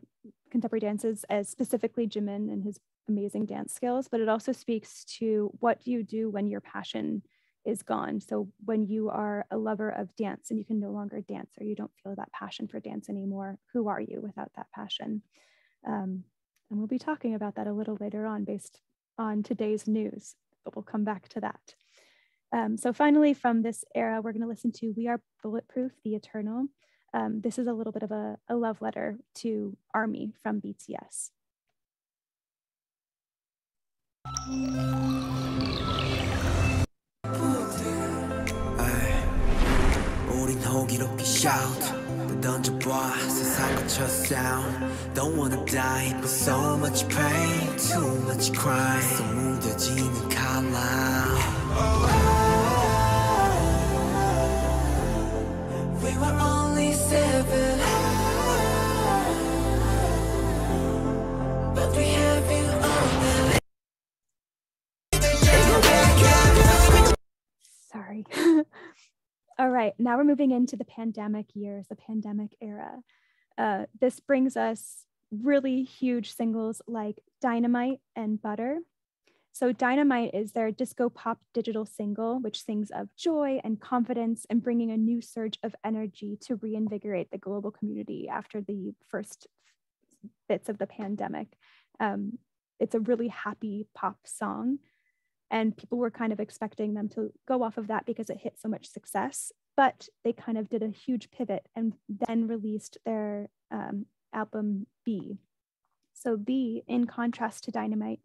contemporary dances, as specifically Jimin and his amazing dance skills, but it also speaks to what you do when your passion is gone. So when you are a lover of dance and you can no longer dance, or you don't feel that passion for dance anymore, who are you without that passion? And we'll be talking about that a little later on based on today's news, but we'll come back to that. So finally, from this era, we're going to listen to We Are Bulletproof, The Eternal. This is a little bit of a love letter to ARMY from BTS. 우린 호기롭게 shout 던져봐 세상 거쳐 sound Don't wanna die but so much pain Too much crime 속 무뎌지는 칼날 We were only 7 But we have you all Sorry. All right, now we're moving into the pandemic years, the pandemic era. This brings us really huge singles like Dynamite and Butter. So Dynamite is their disco pop digital single, which sings of joy and confidence and bringing a new surge of energy to reinvigorate the global community after the first bits of the pandemic. It's a really happy pop song. And people were kind of expecting them to go off of that because it hit so much success, but they kind of did a huge pivot and then released their album B. So B, in contrast to Dynamite,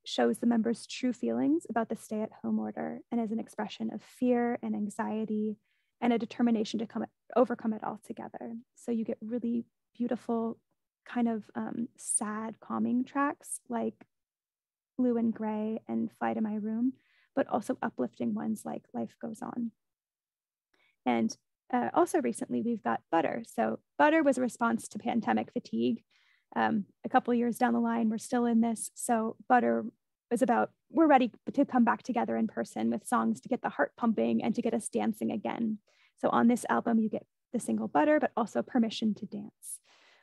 shows the members' true feelings about the stay-at-home order and is an expression of fear and anxiety and a determination to overcome it all together. So you get really beautiful kind of sad, calming tracks like Blue and Gray and Fly to My Room, but also uplifting ones like Life Goes On. And also recently we've got Butter. So Butter was a response to pandemic fatigue. A couple of years down the line, we're still in this. So Butter was about, we're ready to come back together in person with songs to get the heart pumping and to get us dancing again. So on this album, you get the single Butter, but also Permission to Dance,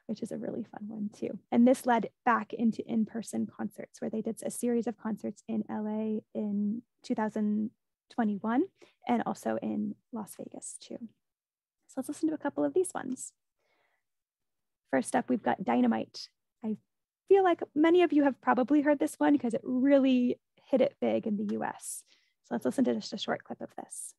which is a really fun one too. And this led back into in-person concerts where they did a series of concerts in LA in 2021 and also in Las Vegas too. So let's listen to a couple of these ones. First up, we've got Dynamite. I feel like many of you have probably heard this one because it really hit it big in the US. So let's listen to just a short clip of this.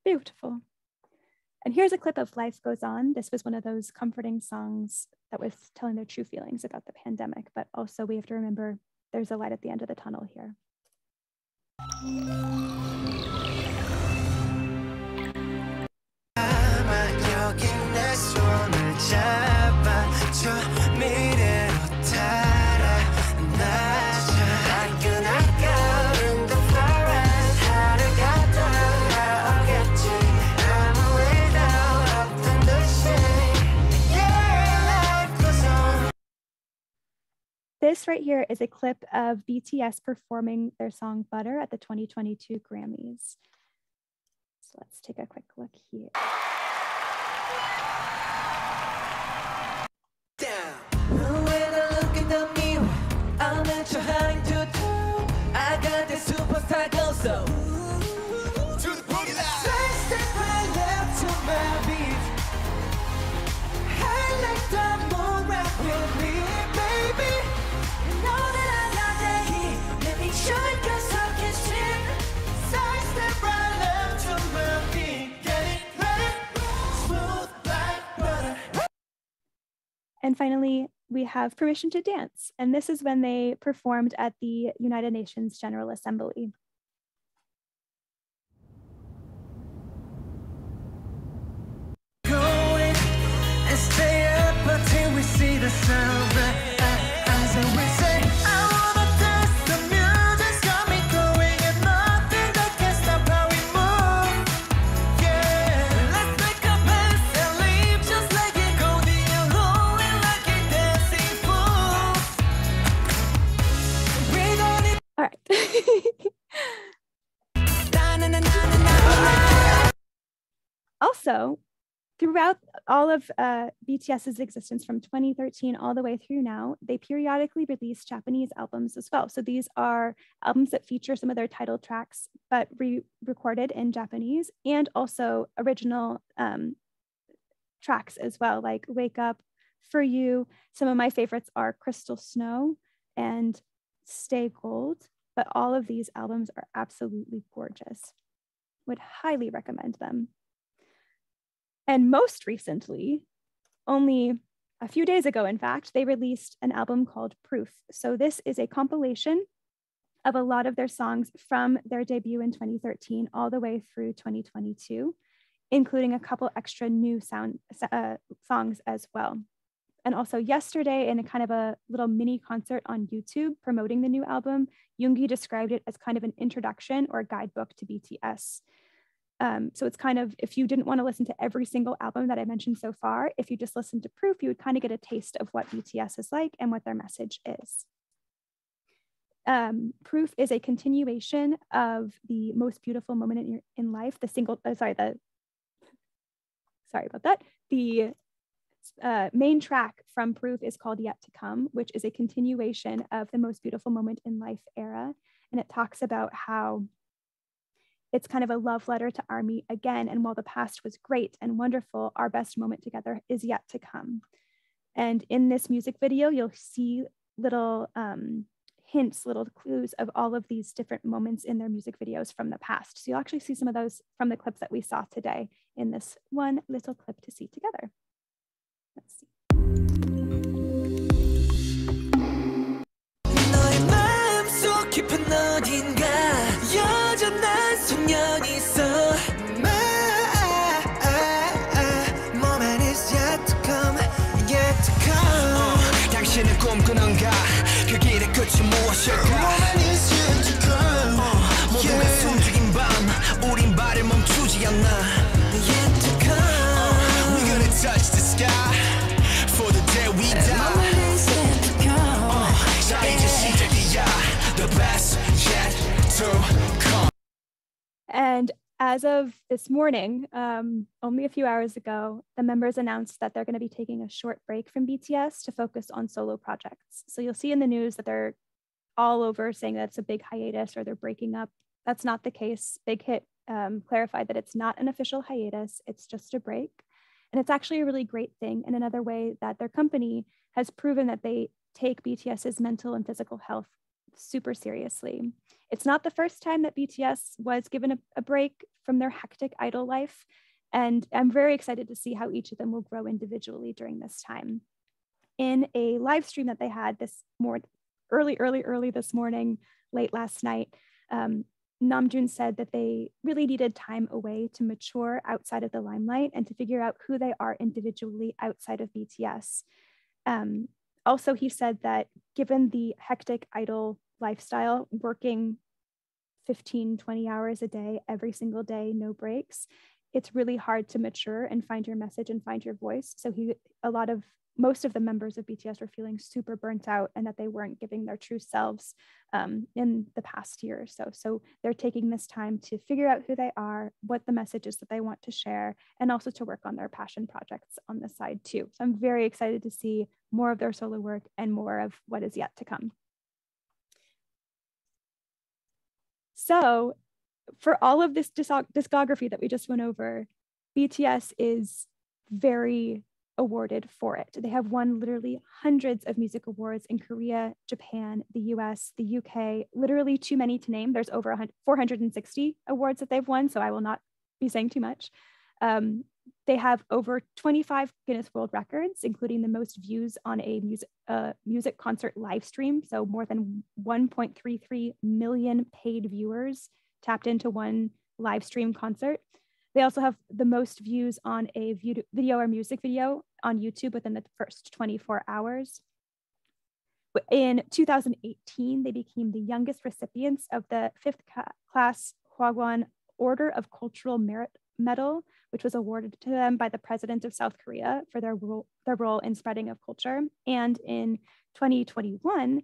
Beautiful. And here's a clip of Life Goes On. This was one of those comforting songs that was telling their true feelings about the pandemic, but also we have to remember there's a light at the end of the tunnel here. This right here is a clip of BTS performing their song Butter at the 2022 Grammys. So let's take a quick look here. And finally, we have Permission to Dance. And this is when they performed at the United Nations General Assembly. Going and stay up until we see the sun. All right. Also, throughout all of BTS's existence from 2013 all the way through now, they periodically release Japanese albums as well. So these are albums that feature some of their title tracks, but re-recorded in Japanese, and also original tracks as well, like Wake Up, For You. Some of my favorites are Crystal Snow and Stay Gold, but all of these albums are absolutely gorgeous. Would highly recommend them. And most recently, only a few days ago, in fact, they released an album called Proof. So this is a compilation of a lot of their songs from their debut in 2013 all the way through 2022, including a couple extra new songs as well. And also yesterday, in a kind of a little mini concert on YouTube promoting the new album, Yoongi described it as kind of an introduction or guidebook to BTS. So it's kind of, if you didn't want to listen to every single album that I mentioned so far, if you just listened to Proof, you would kind of get a taste of what BTS is like and what their message is. Proof is a continuation of the most beautiful moment in life, the main track from Proof is called Yet to Come, which is a continuation of the most beautiful moment in life era. And it talks about how it's kind of a love letter to ARMY again. And while the past was great and wonderful, our best moment together is yet to come. And in this music video, you'll see little hints, little clues of all of these different moments in their music videos from the past. So you'll actually see some of those from the clips that we saw today in this one little clip to see together. Let's see. 당신의 꿈꾸는가 그 길의 끝이 무엇일까 모두가 숨죽인 밤 우린 발을 멈추지 않나 Yet to come We're gonna touch the sky For the day we die 자 이제 시작이야 The best yet to come And as of this morning, only a few hours ago, the members announced that they're going to be taking a short break from BTS to focus on solo projects. So you'll see in the news that they're all over saying that it's a big hiatus or they're breaking up. That's not the case. Big Hit clarified that it's not an official hiatus, it's just a break. And it's actually a really great thing, and another way that their company has proven that they take BTS's mental and physical health super seriously. It's not the first time that BTS was given a break from their hectic idol life, and I'm very excited to see how each of them will grow individually during this time. In a live stream that they had this early this morning, late last night, Namjoon said that they really needed time away to mature outside of the limelight and to figure out who they are individually outside of BTS. Also, he said that given the hectic idol lifestyle, working 15, 20 hours a day, every single day, no breaks, it's really hard to mature and find your message and find your voice. So most of the members of BTS were feeling super burnt out and that they weren't giving their true selves in the past year or so. So they're taking this time to figure out who they are, what the message is that they want to share, and also to work on their passion projects on the side too. So I'm very excited to see more of their solo work and more of what is yet to come. So for all of this discography that we just went over, BTS is very awarded for it. They have won literally hundreds of music awards in Korea, Japan, the US, the UK, literally too many to name. There's over 460 awards that they've won, so I will not be saying too much. They have over 25 Guinness World Records, including the most views on a music concert live stream. So more than 1.33 million paid viewers tapped into one live stream concert. They also have the most views on a video or music video on YouTube within the first 24 hours. In 2018, they became the youngest recipients of the 5th class Hwagwon Order of Cultural Merit Medal, which was awarded to them by the president of South Korea for their role in spreading of culture. And in 2021,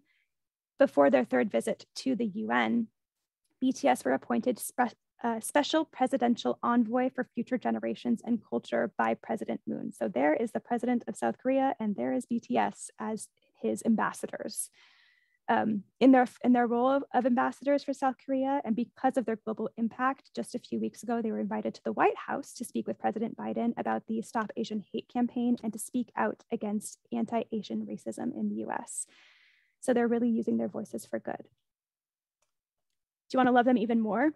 Before their third visit to the UN, BTS were appointed special presidential envoy for future generations and culture by President Moon. So there is the president of South Korea, and there is BTS as his ambassadors. In their role of ambassadors for South Korea, and because of their global impact, just a few weeks ago, they were invited to the White House to speak with President Biden about the Stop Asian Hate campaign and to speak out against anti-Asian racism in the US. So they're really using their voices for good. Do you want to love them even more?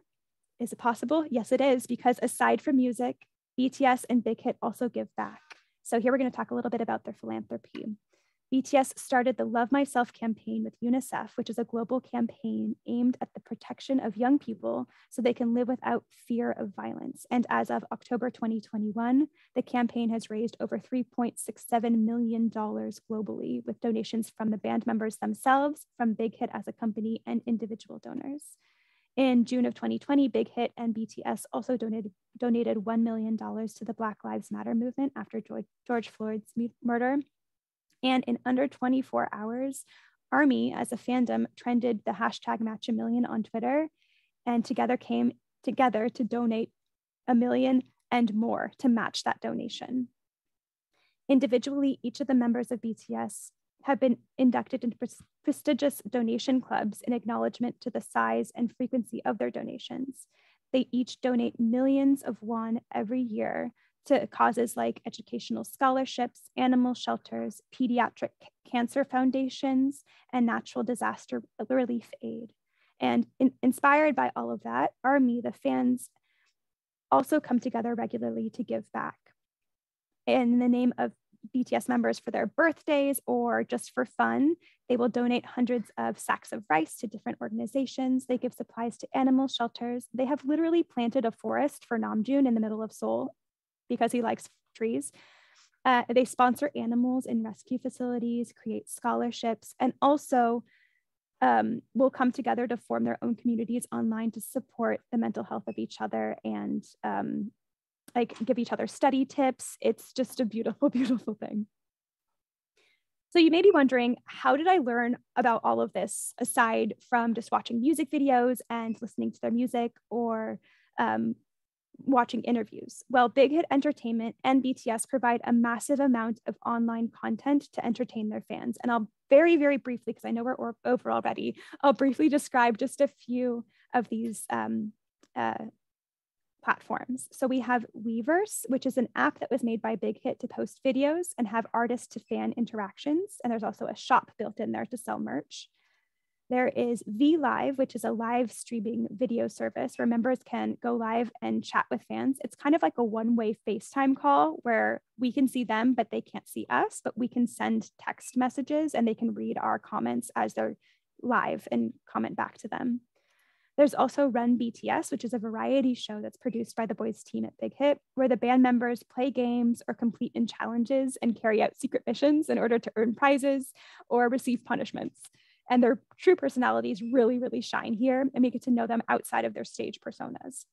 Is it possible? Yes, it is, because aside from music, BTS and Big Hit also give back. So here we're going to talk a little bit about their philanthropy. BTS started the Love Myself campaign with UNICEF, which is a global campaign aimed at the protection of young people so they can live without fear of violence. And as of October 2021, the campaign has raised over $3.67 million globally, with donations from the band members themselves, from Big Hit as a company, and individual donors. In June of 2020, Big Hit and BTS also donated $1 million to the Black Lives Matter movement after George Floyd's murder. And in under 24 hours, ARMY as a fandom trended the hashtag #MatchAMillion on Twitter, and together came together to donate $1 million and more to match that donation. Individually, each of the members of BTS have been inducted into prestigious donation clubs in acknowledgement to the size and frequency of their donations. They each donate millions of won every year to causes like educational scholarships, animal shelters, pediatric cancer foundations, and natural disaster relief aid. And inspired by all of that, ARMY, the fans, also come together regularly to give back. In the name of BTS members, for their birthdays or just for fun, they will donate hundreds of sacks of rice to different organizations. They give supplies to animal shelters. They have literally planted a forest for Namjoon in the middle of Seoul because he likes trees. They sponsor animals in rescue facilities, create scholarships, and also will come together to form their own communities online to support the mental health of each other and like give each other study tips. It's just a beautiful, beautiful thing. So you may be wondering, how did I learn about all of this aside from just watching music videos and listening to their music or watching interviews? Well, Big Hit Entertainment and BTS provide a massive amount of online content to entertain their fans. And I'll very, very briefly, because I know we're over already, I'll briefly describe just a few of these platforms. So we have Weverse, which is an app that was made by Big Hit to post videos and have artist to fan interactions. And there's also a shop built in there to sell merch. There is VLive, which is a live streaming video service where members can go live and chat with fans. It's kind of like a one-way FaceTime call where we can see them, but they can't see us, but we can send text messages and they can read our comments as they're live and comment back to them. There's also Run BTS, which is a variety show that's produced by the boys team at Big Hit, where the band members play games or complete in challenges and carry out secret missions in order to earn prizes or receive punishments. And their true personalities really, really shine here, and we get to know them outside of their stage personas.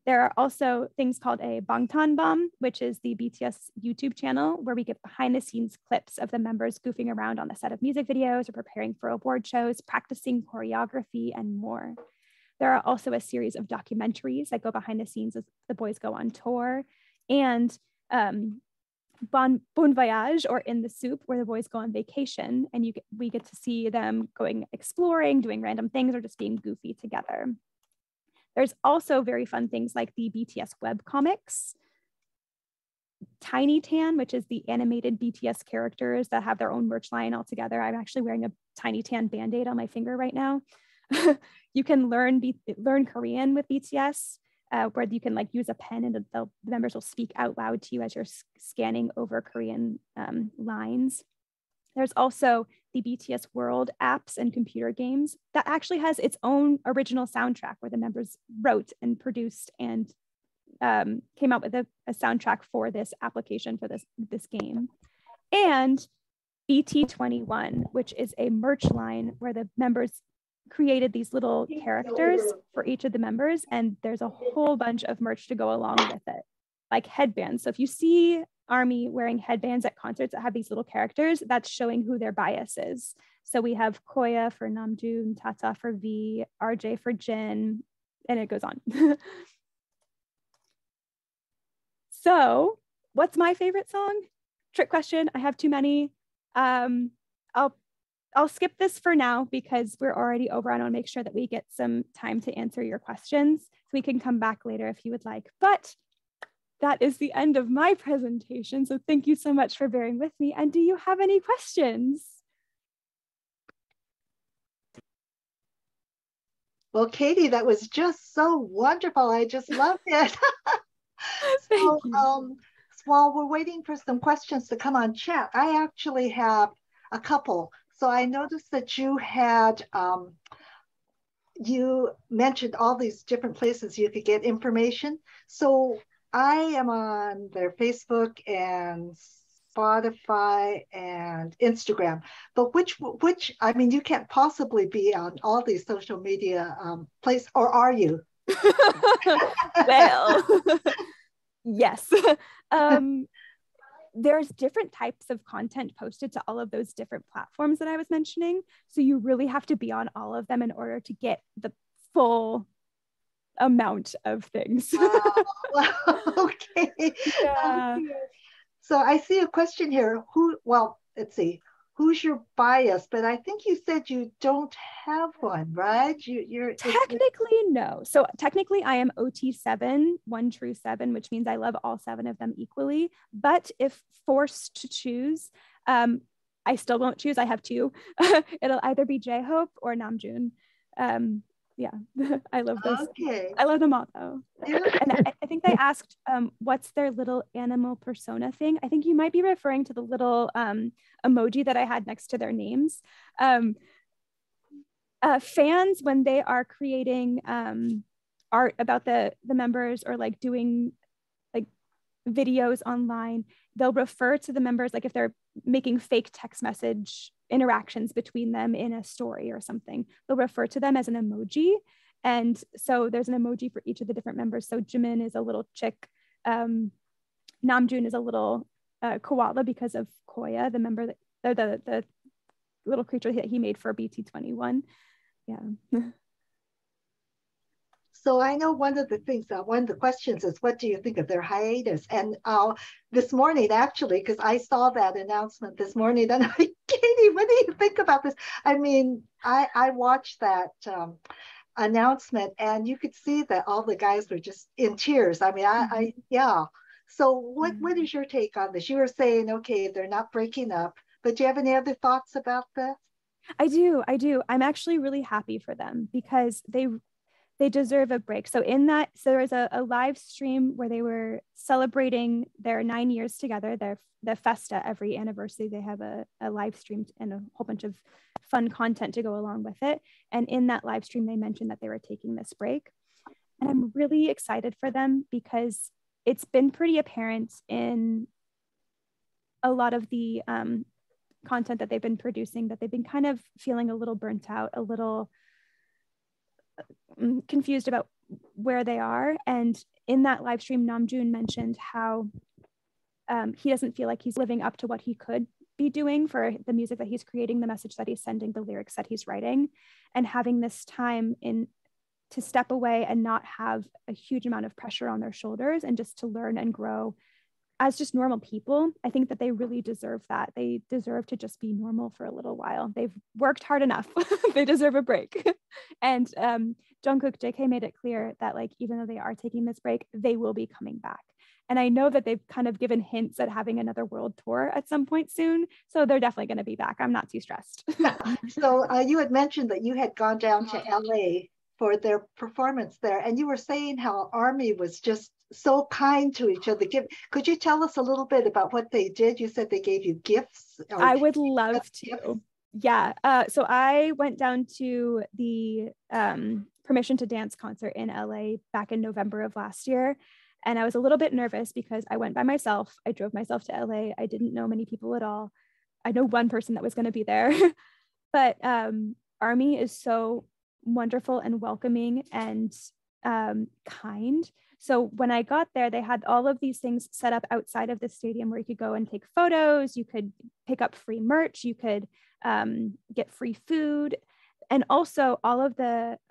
There are also things called a Bangtanbam, which is the BTS YouTube channel, where we get behind the scenes clips of the members goofing around on the set of music videos or preparing for award shows, practicing choreography, and more. There are also a series of documentaries that go behind the scenes as the boys go on tour, and Bon Voyage, or In the Soup, where the boys go on vacation, and we get to see them going exploring, doing random things, or just being goofy together. There's also very fun things like the BTS webcomics, Tiny Tan, which is the animated BTS characters that have their own merch line altogether. I'm actually wearing a Tiny Tan Band-Aid on my finger right now. You can learn Korean with BTS, where you can like use a pen and the members will speak out loud to you as you're scanning over Korean lines. There's also the BTS World apps and computer games that actually has its own original soundtrack where the members wrote and produced and came out with a soundtrack for this application for this game. And BT21, which is a merch line where the members created these little characters for each of the members, and there's a whole bunch of merch to go along with it, like headbands. So if you see ARMY wearing headbands at concerts that have these little characters, that's showing who their bias is. So we have Koya for Namjoon, Tata for V, RJ for Jin, and it goes on. So what's my favorite song? Trick question. I have too many. I'll skip this for now because we're already over. I want to make sure that we get some time to answer your questions. So we can come back later if you would like. But that is the end of my presentation. So thank you so much for bearing with me. And do you have any questions? Well, Katie, that was just so wonderful. I just loved it. So, while we're waiting for some questions to come on chat, I actually have a couple. So I noticed that you had, you mentioned all these different places you could get information. So I am on their Facebook and Spotify and Instagram, but which, I mean, you can't possibly be on all these social media places, or are you? Well, yes. There's different types of content posted to all of those different platforms that I was mentioning. So you really have to be on all of them in order to get the full amount of things. Okay. Yeah. So I see a question here. Well, let's see. Who's your bias? But I think you said you don't have one, right? You're technically no. So technically I am OT7, one true 7, which means I love all 7 of them equally. But if forced to choose, I still won't choose. I have 2. It'll either be JHope or Namjoon. Yeah, I love this. Okay. I love them all though. Yeah. And I think they asked what's their little animal persona thing. I think you might be referring to the little emoji that I had next to their names. Fans, when they are creating art about the members, or like doing like videos online, they'll refer to the members, like if they're making fake text message interactions between them in a story or something, they'll refer to them as an emoji. And so there's an emoji for each of the different members. So Jimin is a little chick. Namjoon is a little koala because of Koya, the member that the little creature that he made for BT21. Yeah. So I know one of the things, one of the questions is, what do you think of their hiatus? And this morning, actually, because I saw that announcement this morning, and I'm like, Katie, what do you think about this? I mean, I watched that announcement, and you could see that all the guys were just in tears. I mean, yeah. So what is your take on this? You were saying, okay, they're not breaking up, but do you have any other thoughts about this? I do. I'm actually really happy for them because they deserve a break. So in that, so there was a live stream where they were celebrating their 9 years together, the Festa. Every anniversary, they have a live stream and a whole bunch of fun content to go along with it. And in that live stream, they mentioned that they were taking this break. And I'm really excited for them because it's been pretty apparent in a lot of the content that they've been producing that they've been kind of feeling a little burnt out, a little confused about where they are. And in that live stream, Namjoon mentioned how he doesn't feel like he's living up to what he could be doing for the music that he's creating, the message that he's sending, the lyrics that he's writing, and having this time to step away and not have a huge amount of pressure on their shoulders and just to learn and grow as just normal people. I think that they really deserve that. They deserve to just be normal for a little while. They've worked hard enough. They deserve a break. And Jungkook, JK made it clear that like, even though they are taking this break, they will be coming back. And I know that they've kind of given hints at having another world tour at some point soon. So they're definitely going to be back. I'm not too stressed. So you had mentioned that you had gone down to LA for their performance there. And you were saying how ARMY was just so kind to each other. Could you tell us a little bit about what they did? You said they gave you gifts. I would love to. Gifts? Yeah. So I went down to the Permission to Dance concert in LA back in November of last year. And I was a little bit nervous because I went by myself. I drove myself to LA. I didn't know many people at all. I know one person that was going to be there. But ARMY is so wonderful and welcoming. And kind. So when I got there, they had all of these things set up outside of the stadium where you could go and take photos, you could pick up free merch, you could get free food. And also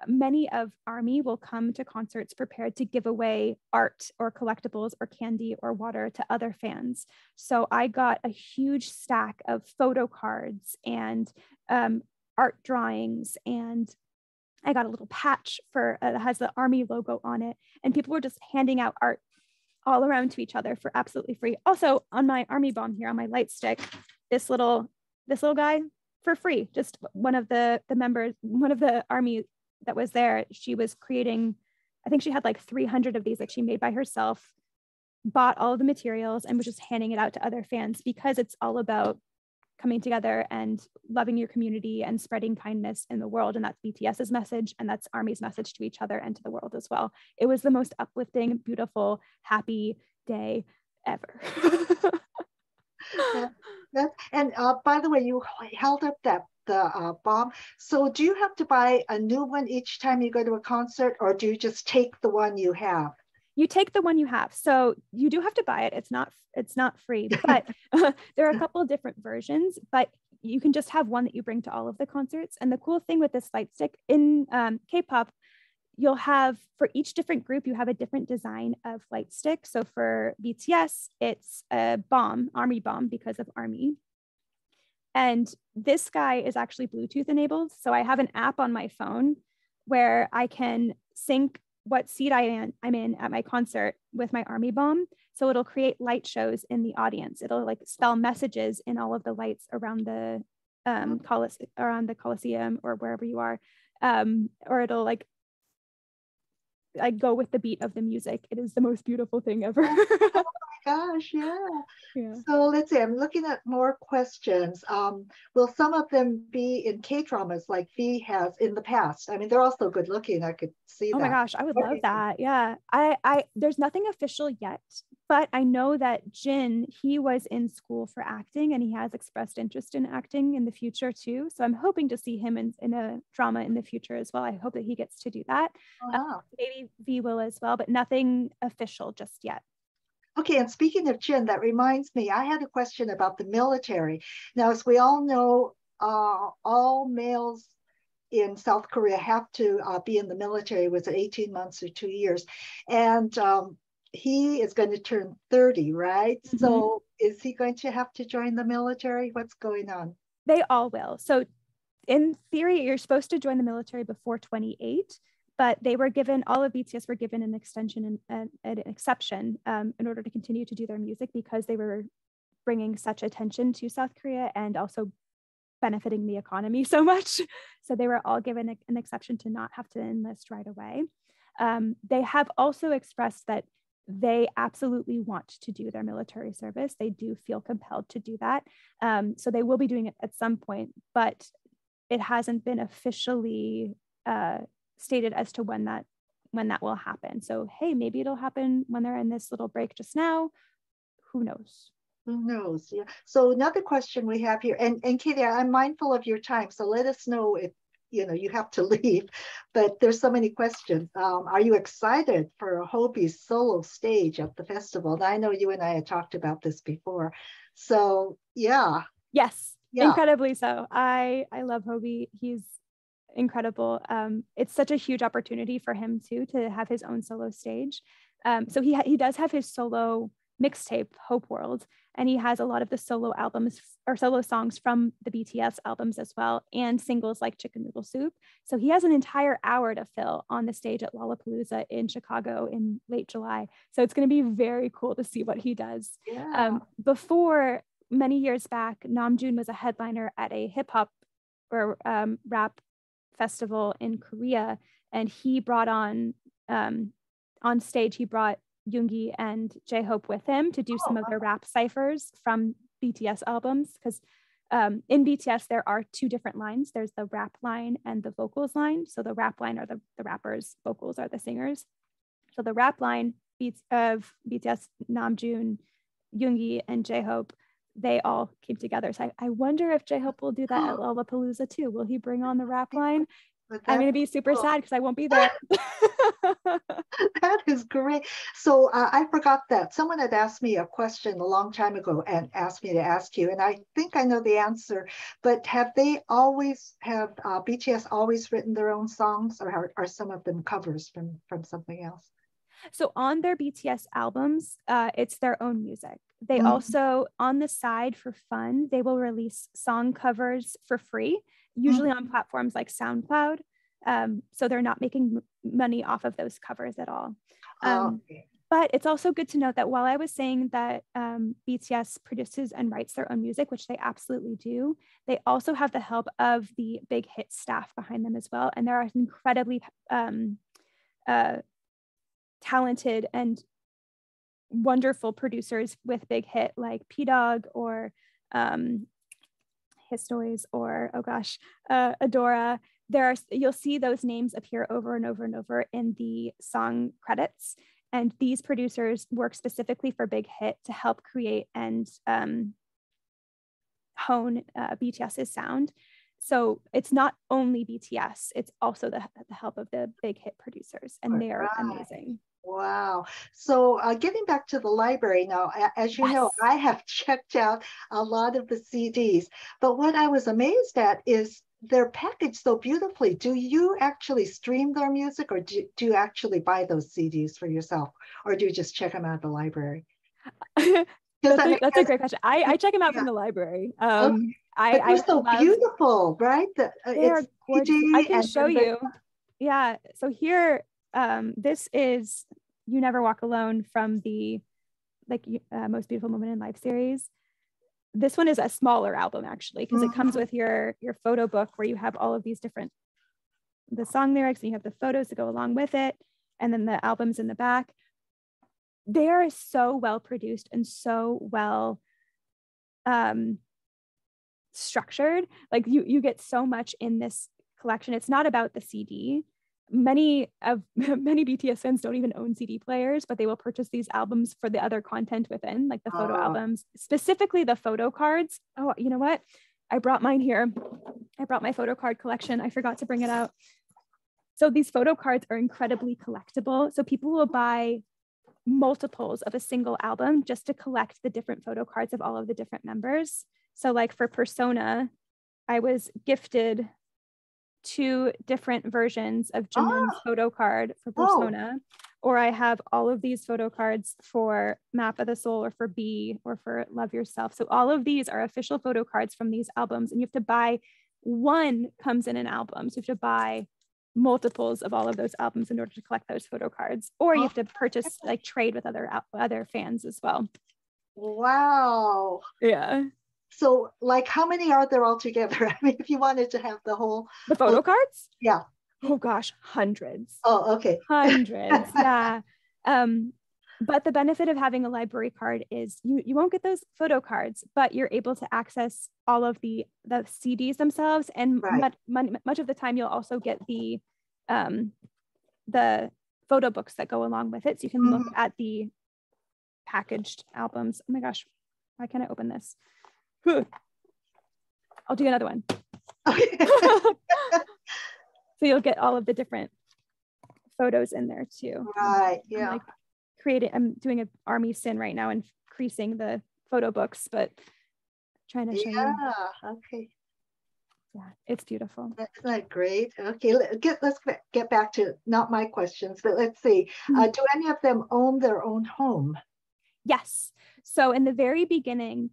many of ARMY will come to concerts prepared to give away art or collectibles or candy or water to other fans. So I got a huge stack of photo cards and art drawings, and I got a little patch that has the ARMY logo on it, and people were just handing out art all around to each other for absolutely free. Also on my ARMY bomb here, on my light stick, this little guy for free, just one of the members, one of the ARMY that was there, she was creating, I think she had like 300 of these that she made by herself, bought all of the materials and was just handing it out to other fans, because it's all about coming together and loving your community and spreading kindness in the world. And that's BTS's message, and that's ARMY's message to each other and to the world as well. It was the most uplifting, beautiful, happy day ever. And by the way, you held up the bomb. So do you have to buy a new one each time you go to a concert, or do you just take the one you have? You take the one you have. So you do have to buy it. It's not free, but there are a couple of different versions, but you can just have one that you bring to all of the concerts. And the cool thing with this light stick in K-pop, you'll have, for each different group, you have a different design of light stick. So for BTS, it's a bomb, ARMY bomb, because of ARMY. And this guy is actually Bluetooth enabled. So I have an app on my phone where I can sync what seat I'm in at my concert with my ARMY bomb. So it'll create light shows in the audience. It'll like spell messages in all of the lights around the around the Coliseum or wherever you are. Or it'll like go with the beat of the music. It is the most beautiful thing ever. Oh my gosh, yeah. So let's see, I'm looking at more questions. Will some of them be in K-dramas like V has in the past? I mean, they're also good looking. I could see that. Oh my gosh, I would love that. Yeah. I there's nothing official yet, but I know that Jin, he was in school for acting and he has expressed interest in acting in the future too. So I'm hoping to see him in a drama in the future as well. I hope that he gets to do that. Maybe V will as well, but nothing official just yet. Okay, and speaking of Jin, that reminds me, I had a question about the military. Now, as we all know, all males in South Korea have to be in the military. Was it 18 months or 2 years? And he is going to turn 30, right? Mm-hmm. So is he going to have to join the military? What's going on? They all will. So in theory, you're supposed to join the military before 28. But they were given, all of BTS were given an extension and an exception in order to continue to do their music, because they were bringing such attention to South Korea and also benefiting the economy so much. So they were all given an exception to not have to enlist right away. They have also expressed that they absolutely want to do their military service. They do feel compelled to do that. So they will be doing it at some point, but it hasn't been officially stated as to when that will happen. So hey, maybe it'll happen when they're in this little break just now. Who knows? Who knows? Yeah. So another question we have here, and Katie, I'm mindful of your time, so let us know if you have to leave. But there's so many questions. Are you excited for Hobie's solo stage at the festival? And I know you and I had talked about this before. So yeah. Yes, incredibly so. I love Hobie. He's incredible. It's such a huge opportunity for him too to have his own solo stage. So he does have his solo mixtape Hope World, and he has a lot of the solo albums or solo songs from the BTS albums as well, and singles like Chicken Noodle Soup. So he has an entire hour to fill on the stage at Lollapalooza in Chicago in late July. So it's going to be very cool to see what he does. Yeah. Before, many years back, Namjoon was a headliner at a hip hop or rap festival in Korea, and he brought on stage, he brought Yoongi and J-Hope with him to do some of their rap ciphers from BTS albums, because in BTS there are two different lines. There's the rap line and the vocals line. So the rap line are the rappers, vocals are the singers. So the rap line of BTS, Namjoon, Yoongi, and J-Hope, they all came together. So I wonder if J-Hope will do that at Lollapalooza too. Will he bring on the rap line? I'm going to be super sad because I won't be there. That is great. So I forgot that someone had asked me a question a long time ago and asked me to ask you, and I think I know the answer, but have BTS always written their own songs, or are some of them covers from something else? So on their BTS albums, it's their own music. They also, on the side for fun, they will release song covers for free, usually on platforms like SoundCloud. So they're not making money off of those covers at all. Okay. But it's also good to note that while I was saying that BTS produces and writes their own music, which they absolutely do, they also have the help of the Big Hit staff behind them as well. And there are incredibly talented and wonderful producers with Big Hit, like P-Dog or His Toys, or Adora. You'll see those names appear over and over and over in the song credits. And these producers work specifically for Big Hit to help create and hone BTS's sound. So it's not only BTS, it's also the help of the Big Hit producers, and they are amazing. Wow. So getting back to the library now, as you know, I have checked out a lot of the CDs, but what I was amazed at is they're packaged so beautifully. Do you actually stream their music, or do you actually buy those CDs for yourself, or do you just check them out at the library? That's a great question. I check them out from the library. Okay. But they're so beautiful, right? They are gorgeous. I can show you. Yeah. So here, this is You Never Walk Alone from the Most Beautiful Moment in Life series. This one is a smaller album, actually, because it comes with your photo book where you have all of these the song lyrics, and you have the photos to go along with it, and then the albums in the back. They are so well produced and so well structured. Like you get so much in this collection. It's not about the CD. Many BTS fans don't even own CD players, but they will purchase these albums for the other content within, like the photo albums, specifically the photo cards. Oh, you know what? I brought mine here. I brought my photo card collection. I forgot to bring it out. So these photo cards are incredibly collectible. So people will buy multiples of a single album just to collect the different photo cards of all of the different members. So like for Persona, I was gifted 2 different versions of Jimin's photo card for Persona, or I have all of these photo cards for Map of the Soul, or for B, or for Love Yourself. So all of these are official photo cards from these albums, and you have to buy one comes in an album. So you have to buy multiples of all of those albums in order to collect those photo cards, or you have to purchase, like, trade with other fans as well. Wow. Yeah. So, like, how many are there altogether? I mean, if you wanted to have the photo cards? Yeah. Oh gosh, hundreds. Oh, okay. Hundreds. Yeah. But the benefit of having a library card is you won't get those photo cards, but you're able to access all of the CDs themselves, and much of the time you'll also get the photo books that go along with it, so you can look at the packaged albums. Oh my gosh, why can't I open this? I'll do another one. Okay. So you'll get all of the different photos in there too. Right. Yeah. I'm doing an army sin right now, increasing the photo books, but trying to show you. Yeah. Okay. Yeah, it's beautiful. That's not great. Okay, let's get back to not my questions, but let's see. Do any of them own their own home? Yes. So in the very beginning,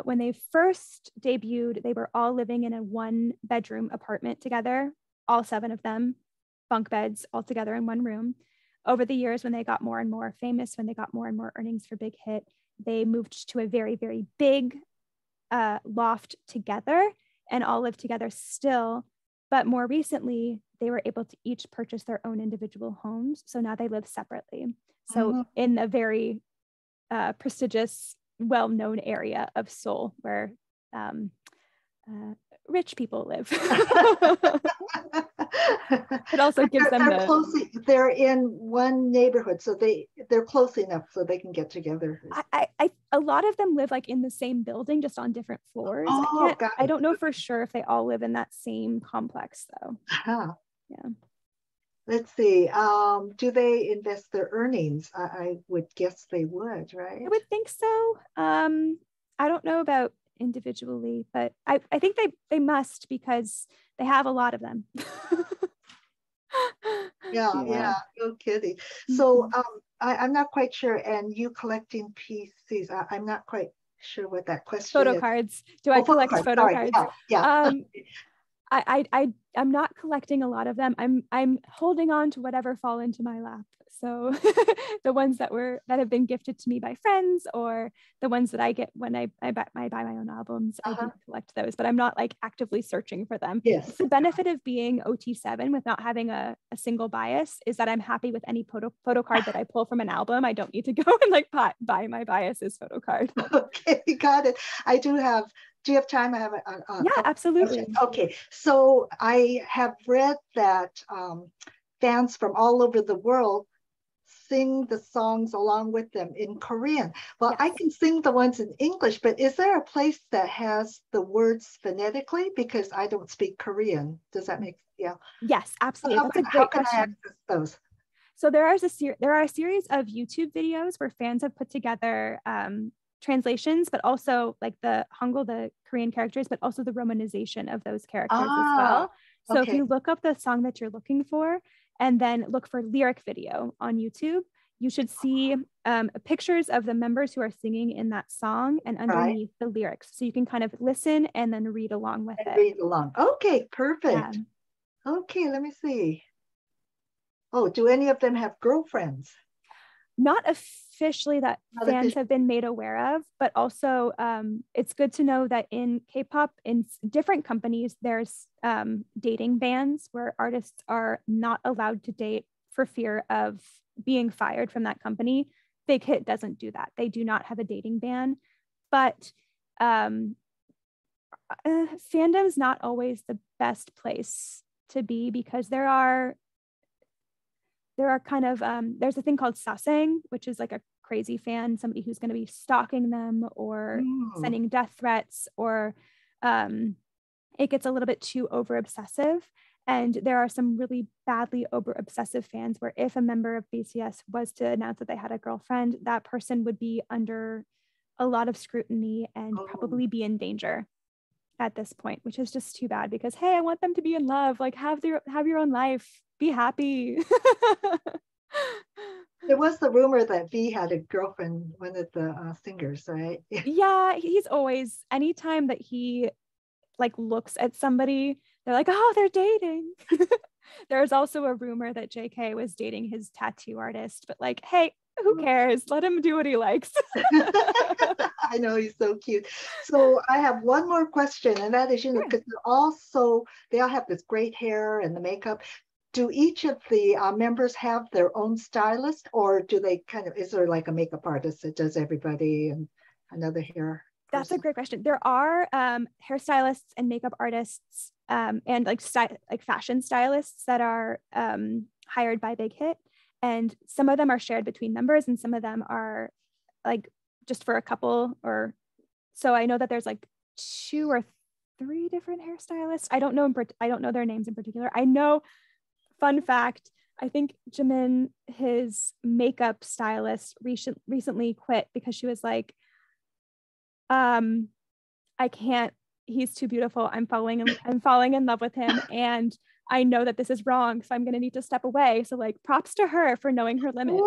when they first debuted, they were all living in a 1-bedroom apartment together, all 7 of them, bunk beds all together in one room. Over the years, when they got more and more famous, when they got more and more earnings for Big Hit, they moved to a very, very big loft together and all live together still. But more recently, they were able to each purchase their own individual homes. So now they live separately. So in a very prestigious, well-known area of Seoul where rich people live. It also gives them they're in one neighborhood, so they're close enough so they can get together. A lot of them live like in the same building, just on different floors. I don't know for sure if they all live in that same complex though. Yeah. Let's see. Do they invest their earnings? I would guess they would, right? I would think so. I don't know about individually, but I think they must, because they have a lot of them. Yeah, no kidding. So Mhm. I'm not quite sure. And you collecting PCs, I'm not quite sure what that question Photo is. cards. Do I collect photo Sorry. cards? Yeah. I'm not collecting a lot of them. I'm holding on to whatever fall into my lap. So the ones that have been gifted to me by friends, or the ones that I get when I buy my own albums, I do collect those, but I'm not like actively searching for them. Yes. It's the benefit of being OT7 with not having a single bias, is that I'm happy with any photo card that I pull from an album. I don't need to go and like buy my bias's photo card. Okay, got it. Do you have time? I have a Yeah, absolutely. questions. Okay, so I have read that fans from all over the world sing the songs along with them in Korean. Well, Yes. I can sing the ones in English, but is there a place that has the words phonetically? Because I don't speak Korean. Does that make sense? Yes, absolutely. So That's a great question. How can I access those? So there are a series of YouTube videos where fans have put together translations, but also like the Hangul, the Korean characters, but also the romanization of those characters as well. So if you look up the song that you're looking for and then look for lyric video on YouTube, you should see pictures of the members who are singing in that song and underneath the lyrics. So you can kind of listen and then read along with it. Read along. Okay, perfect. Yeah. Okay, let me see. Oh, do any of them have girlfriends? Not officially that fans have been made aware of, but also it's good to know that in K-pop, in different companies, there's dating bans where artists are not allowed to date for fear of being fired from that company. Big Hit doesn't do that. They do not have a dating ban, but fandom's not always the best place to be, because there are kind of, there's a thing called sasang, which is like a crazy fan, somebody who's going to be stalking them or sending death threats, or it gets a little bit too over obsessive. And there are some really badly over obsessive fans where if a member of BTS was to announce that they had a girlfriend, that person would be under a lot of scrutiny and probably be in danger at this point, which is just too bad, because hey, I want them to be in love, like have your own life, be happy. There was the rumor that V had a girlfriend, one of the singers, right? Yeah, he's always, anytime that he like looks at somebody, they're like, oh, they're dating. There's also a rumor that JK was dating his tattoo artist, but like, hey, who cares? Let him do what he likes. I know, he's so cute. So I have one more question, and that is, because they all have this great hair and the makeup. Do each of the members have their own stylist, or do they is there like a makeup artist that does everybody and another hair? That's a great question. There are hairstylists and makeup artists and like fashion stylists that are hired by Big Hit. And some of them are shared between members, and some of them are like just for a couple. Or so I know that there's like 2 or 3 different hairstylists. I don't know their names in particular. I know, fun fact, I think Jimin, his makeup stylist, recently quit because she was like, I can't, he's too beautiful. I'm falling in love with him, and I know that this is wrong, so I'm going to need to step away. So like, props to her for knowing her limits.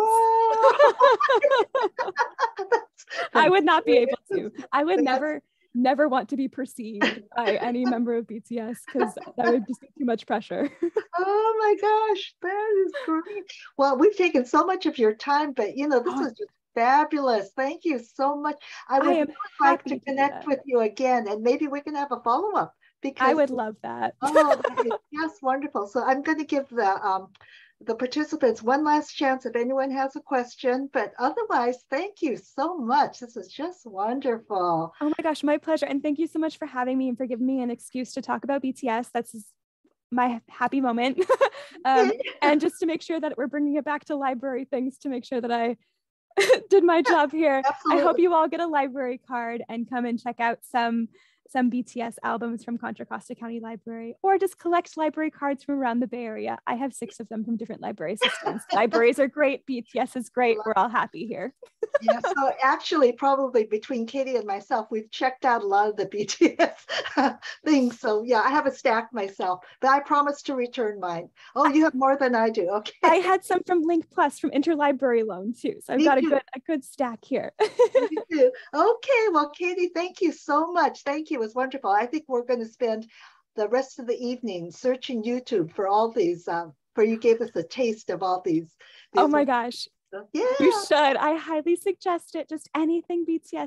I would not be able to. I would never want to be perceived by any member of BTS, because that would just be too much pressure. Oh my gosh, that is great. Well, we've taken so much of your time, but this is just fabulous. Thank you so much. I would like to connect with you again, and maybe we can have a follow-up. Because I would love that. Yes, wonderful. So I'm going to give the participants one last chance if anyone has a question, but otherwise, thank you so much. This is just wonderful. Oh my gosh, my pleasure. And thank you so much for having me and for giving me an excuse to talk about BTS. That's my happy moment. And just to make sure that we're bringing it back to library things, to make sure that I did my job here. Absolutely. I hope you all get a library card and come and check out some some BTS albums from Contra Costa County Library, or just collect library cards from around the Bay Area. I have 6 of them from different library systems. Libraries are great. BTS is great. We're all happy here. Yeah, so actually, probably between Katie and myself, we've checked out a lot of the BTS things. So yeah, I have a stack myself, but I promise to return mine. Oh, you have more than I do. Okay. I had some from Link Plus from Interlibrary Loan too. So I've got a good stack here. Me too. Okay, well, Katie, thank you so much. Thank you. It was wonderful. I think we're going to spend the rest of the evening searching YouTube for all these, for you gave us a taste of all these Oh my gosh. Yeah. You should. I highly suggest it. Just anything BTS.